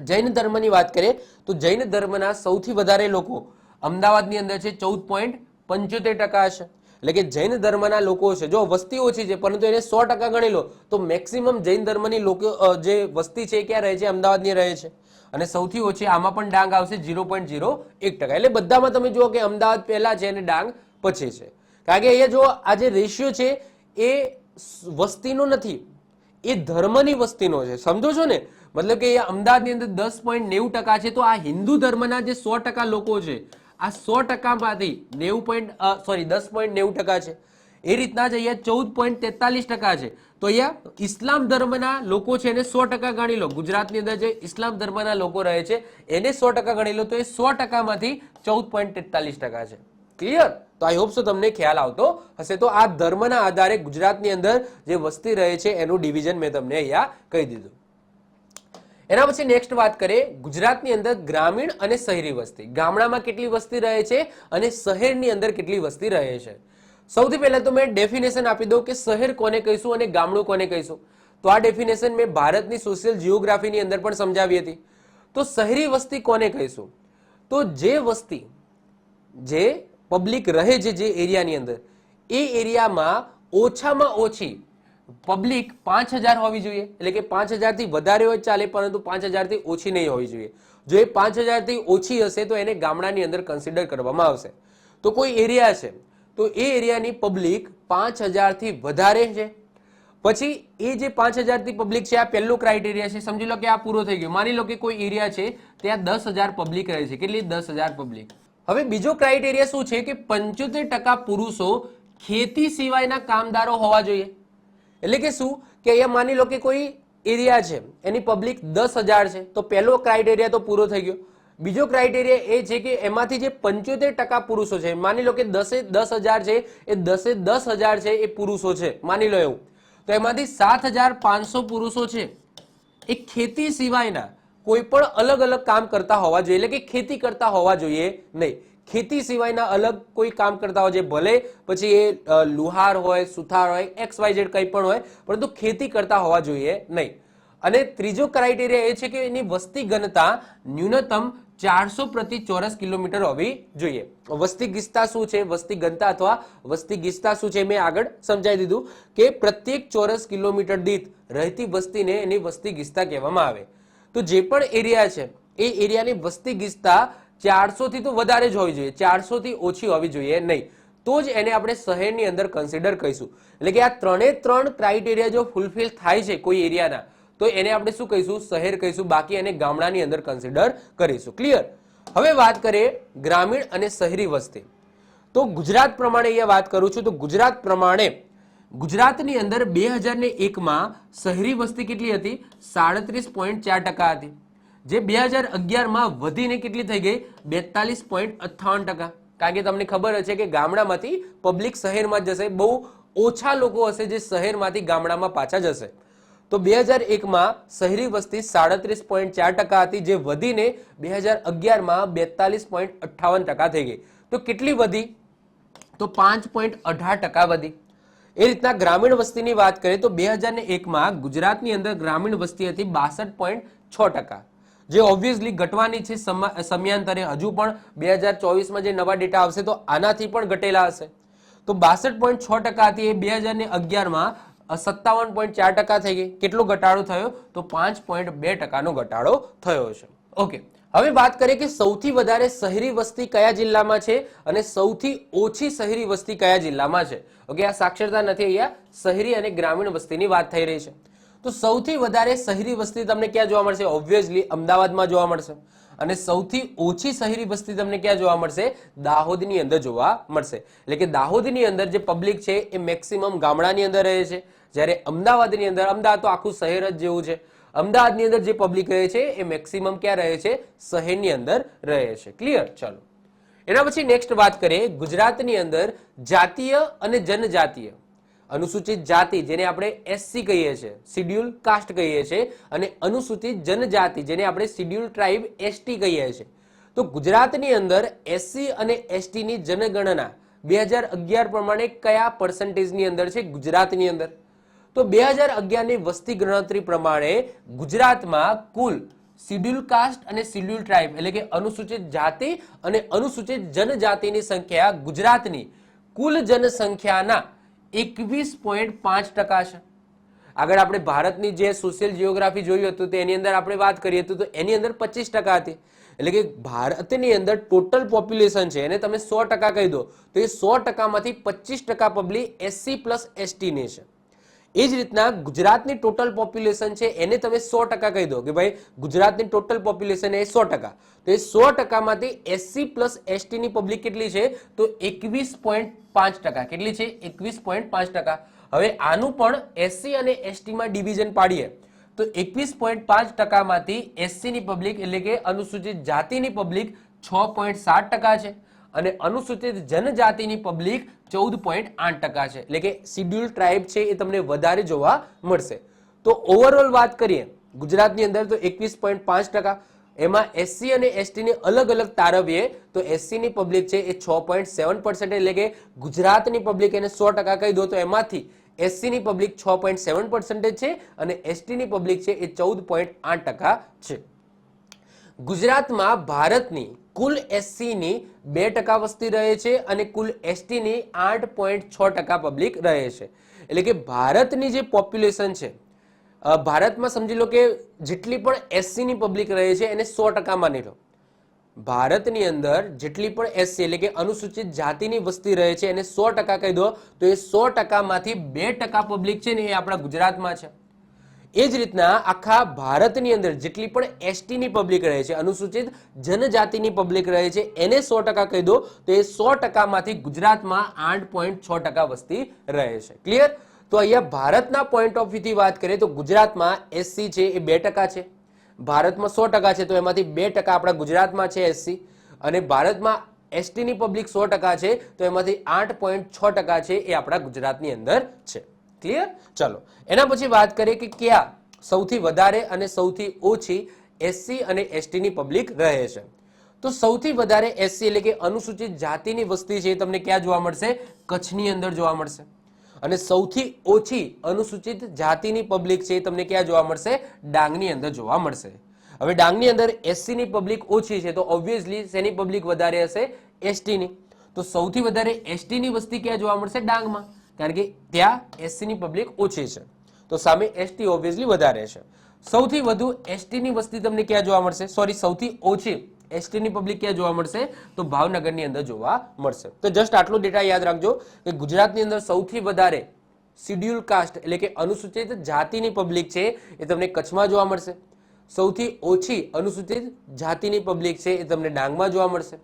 S1: જૈન ધર્મની વાત કરીએ તો જૈન ધર્મના સૌથી વધારે લોકો અમદાવાદની અંદર છે 14.75% હશે. એટલે કે જૈન ધર્મના લોકો છે, જો વસ્તી ઓછી છે પરંતુ એને 100% ગણી લો તો મેક્સિમમ જૈન ધર્મની લોકો જે વસ્તી છે ક્યાં રહે છે, અમદાવાદની રહે છે. અને સૌથી ઓછી આમાં પણ ડાંગ આવશે 0.01%. એટલે બધામાં તમે જુઓ કે અમદાવાદ પહેલા છે અને ડાંગ પછી છે. કારણ કે અહીંયા જો આ જે રેશિયો છે એ વસ્તીનો નથી, એ ધર્મની વસ્તીનો છે. સમજો છો ને? મતલબ કે અહીંયા અમદાવાદની અંદર 10.90% છે, તો આ હિન્દુ ધર્મના જે 100% લોકો છે આ 100%માંથી 10.90% છે. એ રીતના જ અહીંયા 14.43% છે. તો અહીંયા ઇસ્લામ ધર્મના લોકો છે એને 100% ગણી લો. ગુજરાતની અંદર જે ઇસ્લામ ધર્મના લોકો રહે છે એને 100% ગણી લો તો એ 100%માંથી 14.43% છે. ક્લિયર? તો આઈ હોપ સો તમને ખ્યાલ આવતો હશે. તો આ ધર્મના આધારે ગુજરાતની અંદર જે વસ્તી રહે છે એનું ડિવિઝન મેં તમને અહીંયા કહી દીધું. એના પછી નેક્સ્ટ વાત કરીએ ગુજરાતની અંદર ગ્રામીણ અને શહેરી વસ્તી. ગામડામાં કેટલી વસ્તી રહે છે અને શહેરની અંદર કેટલી વસ્તી રહે છે. સૌથી પહેલા તો મેં ડેફિનેશન આપી દઉં કે શહેર કોને કહીશું અને ગામડું કોને કહીશું. તો આ ડેફિનેશન મેં ભારતની સોશિયલ જીઓગ્રાફીની અંદર પણ સમજાવી હતી. તો શહેરી વસ્તી કોને કહીશું? તો જે વસ્તી, જે પબ્લિક રહે છે જે એરિયાની અંદર, એ એરિયામાં ઓછામાં ઓછી પબ્લિક 5000 હોવી જોઈએ. એટલે કે 5000 થી વધારે હોય ચાલે પરંતુ 5000 થી ઓછી નહીં હોવી જોઈએ. જો એ 5000 થી ઓછી હશે તો એને ગામડાની અંદર કન્સિડર કરવામાં આવશે. તો કોઈ એરિયા છે તો એ એરિયાની પબ્લિક 5000 થી વધારે છે, પછી એ જે 5000 થી પબ્લિક છે આ પહેલો ક્રાઇટેરિયા છે. સમજી લો કે આ પૂરો થઈ ગયો. માની લો કે કોઈ એરિયા છે ત્યાં 10000 પબ્લિક રહે છે. કેટલી? 10000 પબ્લિક. હવે બીજો ક્રાઇટેરિયા શું છે કે 75% પુરુષો ખેતી સિવાયના કામદારો હોવા જોઈએ. એટલે કે શું કે અહીંયા માની લો કે કોઈ એરિયા છે એની પબ્લિક 10000 છે તો પહેલો ક્રાઇટેરિયા તો પૂરો થઈ ગયો. બીજો ક્રાઇટેરિયા એ છે કે એમાંથી જે 75% પુરુષો છે, માની લો કે 10,000 છે એ 10,000 છે એ પુરુષો છે, માની લો એવું, તો એમાંથી 7,500 પુરુષો છે એ ખેતી સિવાયના કોઈ પણ અલગ અલગ કામ કરતા હોવા જોઈએ. એટલે કે ખેતી કરતા હોવા જોઈએ નહીં. ખેતી સિવાયના અલગ કોઈ કામ કરતા હોય છે, ભલે પછી એ લુહાર હોય, સુથાર હોય, XYZ કંઈ પણ હોય, પરંતુ ખેતી કરતા હોવા જોઈએ નહીં. અને ત્રીજો ક્રાઇટેરિયા એ છે કે એની વસ્તી ઘનતા ન્યૂનતમ 400 પ્રતિ ચોરસ કિલોમીટર હોવી જોઈએ. વસ્તી ગીચતા શું છે, વસ્તી ઘનતા અથવા વસ્તી ગીચતા શું છે મેં આગળ સમજાવી દીધું કે પ્રત્યેક ચોરસ કિલોમીટર દીઠ રહેતી વસ્તીને એની વસ્તી ગીચતા કહેવામાં આવે. તો જે પણ એરિયા છે એ એરિયાની વસ્તી ગીચતા 400 થી તો વધારે જ હોવી જોઈએ, 400 થી ઓછી હોવી જોઈએ નહીં. તો જ એને આપણે શહેરની અંદર કન્સિડર કરીશું. એટલે કે આ ત્રણ ક્રાઇટેરિયા જો ફૂલફિલ થાય છે કોઈ એરિયાના તો એને આપણે શું કહીશું? શહેર કહીશું. બાકી એને ગામડાની અંદર કન્સિડર કરીશું. ક્લિયર? હવે વાત કરીએ ગ્રામીણ અને શહેરી વસ્તી. તો ગુજરાત પ્રમાણે અહીંયા વાત કરું છું તો ગુજરાત પ્રમાણે ગુજરાતની અંદર 2001માં શહેરી વસ્તી કેટલી હતી? 37.4% હતી. જે 2011માં વધીને કેટલી થઈ ગઈ? 42.58%. કારણ કે તમને ખબર હશે કે ગામડામાંથી પબ્લિક શહેરમાં જશે, બહુ ઓછા લોકો હશે જે શહેરમાંથી ગામડામાં પાછા જશે. તો 2001માં શહેરી વસ્તી 37.4% હતી જે વધીને 2011માં 42.58% થઈ ગઈ. તો કેટલી વધી? તો 5.18% વધી. એ રીતના ગ્રામીણ વસ્તીની વાત કરીએ તો 2001માં ગુજરાતની અંદર ગ્રામીણ વસ્તી હતી 62.6%, જે ઓબ્વિયસલી ઘટવાની છે સમયાંતરે. હજુ પણ 2024માં જે નવા ડેટા આવશે તો આનાથી પણ ઘટેલા હશે. તો 62.6% હતી એ 2011માં 57.4% થઈ ગઈ. કેટલો ઘટાડો થયો? તો 5.2%નો ઘટાડો થયો છે. ઓકે, હવે વાત કરીએ કે સૌથી વધારે શહેરી વસ્તી કયા જિલ્લામાં છે અને સૌથી ઓછી શહેરી વસ્તી કયા જિલ્લામાં છે. ઓકે, આ સાક્ષરતા નથી, અહીંયા શહેરી અને ગ્રામીણ વસ્તીની વાત થઈ રહી છે. તો સૌથી વધારે શહેરી વસ્તી તમને ક્યાં જોવા મળશે? ઓબ્વિયસલી અમદાવાદમાં જોવા મળશે. અને સૌથી ઓછી શહેરી વસ્તી તમને ક્યાં જોવા મળશે? દાહોદની અંદર જોવા મળશે. એટલે કે દાહોદની અંદર જે પબ્લિક છે એ મેક્સિમમ ગામડાની અંદર રહે છે, જ્યારે અમદાવાદની અંદર, અમદાવાદ તો આખું શહેર જ જેવું છે, અમદાવાદની અંદર જે પબ્લિક રહે છે એ મેક્સિમમ ક્યાં રહે છે? શહેરની અંદર રહે છે. ક્લિયર? ચાલો એના પછી નેક્સ્ટ વાત કરીએ ગુજરાતની અંદર જાતીય અને જનજાતીય અનુસૂચિત જાતિ જેને આપણે એસસી કહીએ છીએ, શિડ્યુલ કાસ્ટ કહીએ છીએ, અને અનુસૂચિત જનજાતિ જેને આપણે શિડ્યુલ ટ્રાઇબ એસટી કહીએ છીએ. તો ગુજરાતની અંદર એસસી અને એસટીની જનગણના 2011 પ્રમાણે કયા પર્સન્ટેજની અંદર છે ગુજરાતની અંદર? તો 2011ની વસ્તી ગણતરી પ્રમાણે ગુજરાતમાં કુલ શિડ્યુલ કાસ્ટ અને શિડ્યુલ ટ્રાઇબ એટલે કે અનુસૂચિત જાતિ અને અનુસૂચિત જનજાતિની સંખ્યા ગુજરાતની કુલ જનસંખ્યાના 21.5% છે. આગળ આપણે ભારતની જે સોશિયલ જીઓગ્રાફી જોયું હતું તેની અંદર આપણે વાત કરી હતી તો એની અંદર 25% હતી. એટલે કે ભારતની અંદર ટોટલ પોપ્યુલેશન છે એને તમે 100% કહી દો તો એ 100% માંથી 25% પબ્લિક એસસી પ્લસ એસટી ની છે. એ જ રીતના ગુજરાતની ટોટલ પોપ્યુલેશન છે એને તમે 100% કહી દો કે ભાઈ ગુજરાતની ટોટલ પોપ્યુલેશન એ 100%, તો એ 100% માંથી એસસી પ્લસ એસટી ની પબ્લિક કેટલી છે તો 21.5%. કેટલી છે? 21.5%. હવે આનું પણ એસસી અને એસટી માં ડિવિઝન પાડીએ તો 21.5% માંથી એસસી ની પબ્લિક એટલે કે અનુસૂચિત જાતિની પબ્લિક 6.7% છે અને અનુસૂચિત જનજાતિની પબ્લિક 14.8% છે. એટલે કે શિડ્યુલ ટ્રાઇબ છે એ તમને વધારે જોવા મળશે. તો ઓવરઓલ વાત કરીએ ગુજરાતની અંદર તો 21.5%, એમાં એસસી અને એસટી ને અલગ અલગ તારવીએ તો એસસી ની પબ્લિક છે એ 6.7%, એટલે કે ગુજરાતની પબ્લિક એને 100% કહી દો તો એમાંથી એસસી ની પબ્લિક 6.7% છે અને એસટી ની પબ્લિક છે એ 14.8% છે. ગુજરાતમાં ભારતની કુલ એસસી ની 2% વસ્તી રહે છે અને કુલ એસટી ની 8.6% પબ્લિક રહે છે. એટલે કે ભારતની જે પોપ્યુલેશન છે ભારતમાં સમજી લો કે જેટલી પણ એસસી ની પબ્લિક રહે છે એને 100% માની લો. ભારતની અંદર જેટલી પણ એસસી એટલે કે અનુસૂચિત જાતિની વસ્તી રહે છે એને 100% કહી દો તો એ 100% માંથી 2% પબ્લિક છે ને એ આપણા ગુજરાતમાં છે. એ જ રીતના આખા ભારતની અંદર જેટલી પણ એસટી ની પબ્લિક રહે છે, અનુસૂચિત જનજાતિની પબ્લિક રહે છે એને 100% કહી દો તો એ 100% માંથી ગુજરાતમાં 8.6% વસ્તી રહે છે. ક્લિયર? તો અહીંયા ભારતના પોઈન્ટ ઓફ વ્યૂ થી વાત કરીએ તો ગુજરાતમાં એસસી છે એ 2% છે, ભારતમાં 100% છે તો એમાંથી 2% આપણા ગુજરાતમાં છે એસસી, અને ભારતમાં એસટી ની પબ્લિક 100% છે તો એમાંથી 8.6% છે એ આપણા ગુજરાતની અંદર છે. ક્લિયર? ચલો એના પછી વાત કરીએ કે ક્યાં સૌથી વધારે અને સૌથી ઓછી એસસી અને એસટી ની પબ્લિક રહે છે. તો સૌથી વધારે એસસી એટલે કે અનુસૂચિત જાતિની વસ્તી છે તમને ક્યાં જોવા મળશે? કચ્છની અંદર જોવા મળશે. અને સૌથી ઓછી અનુસૂચિત જાતિની પબ્લિક છે તમને ક્યાં જોવા મળશે? ડાંગની અંદર જોવા મળશે. હવે ડાંગની અંદર એસસી ની પબ્લિક ઓછી છે તો ઓબ્વિયસલી શેની પબ્લિક વધારે હશે? એસટી ની. તો સૌથી વધારે એસટી ની વસ્તી ક્યાં જોવા મળશે? ડાંગમાં, કારણ કે ત્યાં એસસી ની પબ્લિક ઓછી છે તો સામે એસટી ઓબ્વિયસલી વધારે છે. સૌથી વધુ એસટી ની વસ્તી તમને ક્યાં જોવા મળશે? સોરી, સૌથી ઓછી એસટી ની પબ્લિક ક્યાં જોવા મળશે? તો ભાવનગરની અંદર જોવા મળશે. તો જસ્ટ આટલો ડેટા યાદ રાખજો કે ગુજરાતની અંદર સૌથી વધારે શિડ્યુલ કાસ્ટ એટલે કે અનુસૂચિત જાતિની પબ્લિક છે એ તમને કચ્છમાં જોવા મળશે. સૌથી ઓછી અનુસૂચિત જાતિની પબ્લિક છે એ તમને ડાંગમાં જોવા મળશે.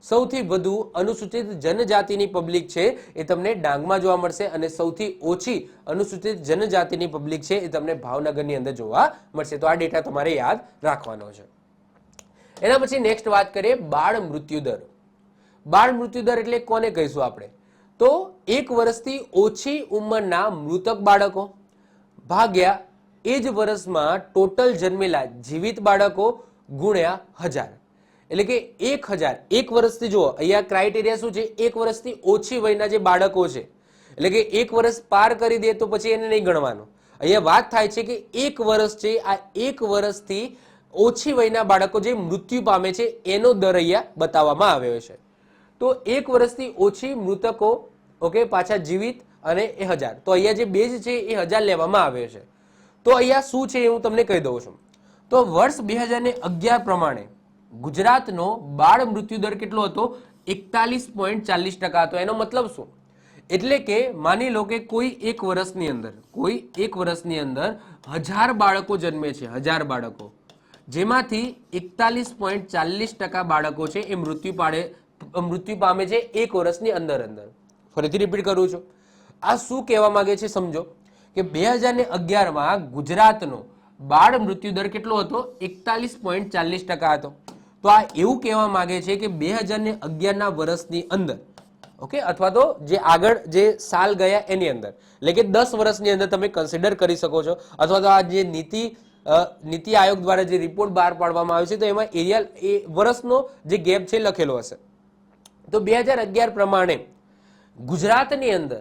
S1: સૌથી વધુ અનુસૂચિત જનજાતિની પબ્લિક છે એ તમને ડાંગમાં જોવા મળશે અને સૌથી ઓછી અનુસૂચિત જનજાતિની પબ્લિક છે એ તમને ભાવનગરની અંદર જોવા મળશે. તો આ ડેટા તમારે યાદ રાખવાનો છે. એના પછી નેક્સ્ટ વાત કરીએ બાળ મૃત્યુ દર. બાળ મૃત્યુ દર એટલે કોને કહીશું આપણે? તો 1 વર્ષથી ઓછી ઉંમરના મૃતક બાળકો ભાગ્યા એ જ વર્ષમાં ટોટલ જન્મેલા જીવિત બાળકો ગુણ્યા 1000. એટલે કે 1000 1 વર્ષથી, જુઓ અહીંયા ક્રાઇટેરિયા શું છે? 1 વર્ષથી ઓછી વયના જે બાળકો છે એટલે કે 1 વર્ષ પાર કરી દે તો પછી એને નહીં ગણવાનું. અહીંયા વાત થાય છે કે 1 વર્ષ છે, આ 1 વર્ષથી ઓછી વયના બાળકો જે મૃત્યુ પામે છે એનો દર અહીંયા બતાવવામાં આવ્યો છે. તો 1 વર્ષથી ઓછી મૃતકો ઓકે પાછા જીવિત અને એ 1000. તો અહીંયા જે બેઝ છે એ 1000 લેવામાં આવ્યો છે. તો અહીંયા શું છે એ હું તમને કહી દઉં છું. તો વર્ષ 2011 પ્રમાણે ગુજરાતનો બાળ મૃત્યુ દર કેટલો હતો? 41.40% હતો. એનો મતલબ શું? એટલે કે માની લો કે કોઈ એક વર્ષની અંદર 1000 બાળકો જન્મે છે, 1000 બાળકો, જેમાંથી 41.40% બાળકો છે એ મૃત્યુ પામે છે 1 વર્ષની અંદર. ફરીથી રિપીટ કરું છું. આ શું કહેવા માંગે છે સમજો કે 2011માં ગુજરાતનો બાળ મૃત્યુ દર કેટલો હતો? 41.40% હતો. તો આ એવું કહેવા માંગે છે કે 2011ના વર્ષની અંદર ઓકે, અથવા તો જે આગળ જે સાલ ગયા એની અંદર, એટલે કે 10 વર્ષની અંદર તમે કન્સિડર કરી શકો છો, અથવા તો આ જે નીતિ આયોગ દ્વારા જે રિપોર્ટ બહાર પાડવામાં આવ્યો છે તો એમાં એરિયા એ વર્ષનો જે ગેપ છે લખેલો હશે. તો 2011 પ્રમાણે ગુજરાતની અંદર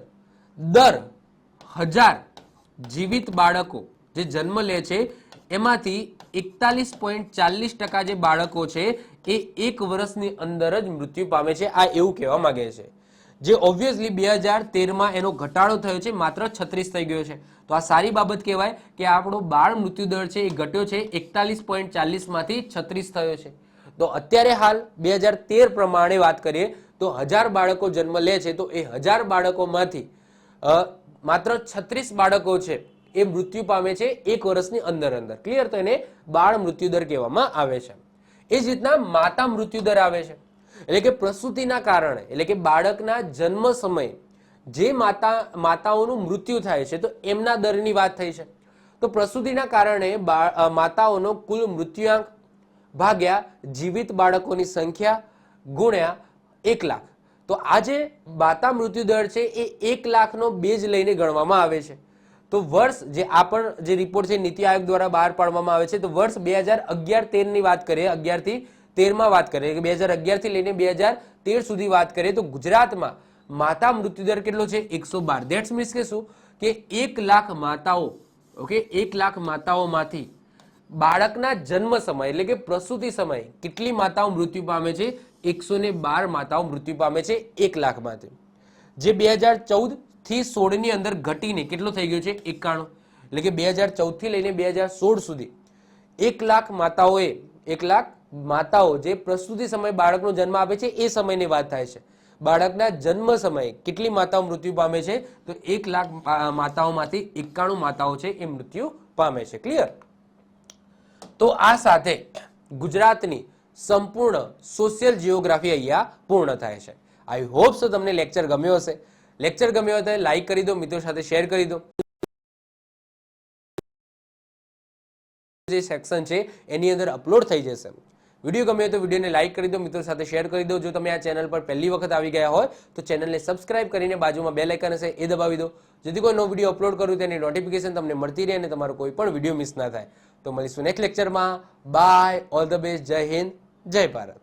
S1: દર 1000 જીવિત બાળકો જે જન્મ લે છે એમાંથી 41.40% જે બાળકો છે એ 1 વર્ષની અંદર જ મૃત્યુ પામે છે. આ એવું કહેવા માંગે છે, જે ઓબ્વિયસલી 2013માં એનો ઘટાડો થયો છે, માત્ર 36 થઈ ગયો છે. તો આ સારી બાબત કહેવાય કે આપણો બાળ મૃત્યુ દર છે એ ઘટ્યો છે, 41.40 માંથી 36 થયો છે. તો અત્યારે હાલ 2013 પ્રમાણે વાત કરીએ તો 1000 બાળકો જન્મ લે છે તો એ 1000 બાળકોમાંથી માત્ર 36 બાળકો છે એ મૃત્યુ પામે છે 1 વર્ષની અંદર અંદર. ક્લિયર? તો એને બાળ મૃત્યુ દર કહેવામાં આવે છે. એ જ રીતના માતા મૃત્યુ દર આવે છે, એટલે કે પ્રસૂતિના કારણે, એટલે કે બાળકના જન્મ સમયે જે માતાઓનું મૃત્યુ થાય છે તો એમના દરની વાત થઈ છે. તો પ્રસૂતિના કારણે માતાઓનો કુલ મૃત્યુઆંક ભાગ્યા જીવિત બાળકોની સંખ્યા ગુણ્યા 1 લાખ. તો આ જે માતા મૃત્યુ દર છે એ 1 લાખનો બેઝ લઈને ગણવામાં આવે છે. તો વર્ષ જે આ પણ જે રિપોર્ટ છે નીતિ આયોગ દ્વારા બહાર પાડવામાં આવે છે, તો વર્ષ 2011-13 ની વાત કરીએ, 11 થી 13 વાત કરીએ, 2011 થી લઈને 2013 સુધી વાત કરીએ તો ગુજરાતમાં માતા મૃત્યુદર કેટલો છે? 112. ધેટ્સ મીન્સ કે શું કે 1 લાખ માતાઓ, ઓકે, 1 લાખ માતાઓમાંથી બાળકના જન્મ સમય એટલે કે પ્રસૂતિ સમયે કેટલી માતાઓ મૃત્યુ પામે છે? 112 માતાઓ મૃત્યુ પામે છે 1 લાખમાંથી. જે 2014 થી 16 ની અંદર ઘટીને કેટલો થઈ ગયો છે? 91. એટલે કે 2014 થી લઈને 2016 સુધી 1 લાખ માતાઓએ 1 લાખ માતાઓ જે પ્રસૂતિ સમયે બાળકનો જન્મ આપે છે એ સમયની વાત થાય છે. બાળકના જન્મ સમયે કેટલી માતાઓ મૃત્યુ પામે છે? તો 1 લાખ માતાઓમાંથી 91 માતાઓ છે એ મૃત્યુ પામે છે. ક્લિયર? તો આ સાથે ગુજરાતની સંપૂર્ણ સોશિયલ જીઓગ્રાફી અહીંયા પૂર્ણ થાય છે. આઈ હોપ સો તમને લેક્ચર ગમ્યો હશે. લેક્ચર ગમ્યો હોય તો લાઈક કરી દો, મિત્રો સાથે શેર કરી દો. જે સેક્શન છે એની અંદર અપલોડ થઈ જશે. વિડીયો ગમ્યો તો વિડીયોને લાઈક કરી દો, મિત્રો સાથે શેર કરી દો. જો તમે આ ચેનલ પર પહેલી વખત આવી ગયા હોય તો ચેનલને સબસ્ક્રાઇબ કરીને બાજુમાં બેલ આઇકન હશે એ દબાવી દો, જેથી કોઈ નવો વિડીયો અપલોડ કરું તેની નોટિફિકેશન તમને મળતી રહે અને તમારો કોઈ પણ વિડીયો મિસ ના થાય. તો મળીશું નેક્સ્ટ લેક્ચરમાં. બાય, ઓલ ધ બેસ્ટ, જય હિન્દ, જય ભારત.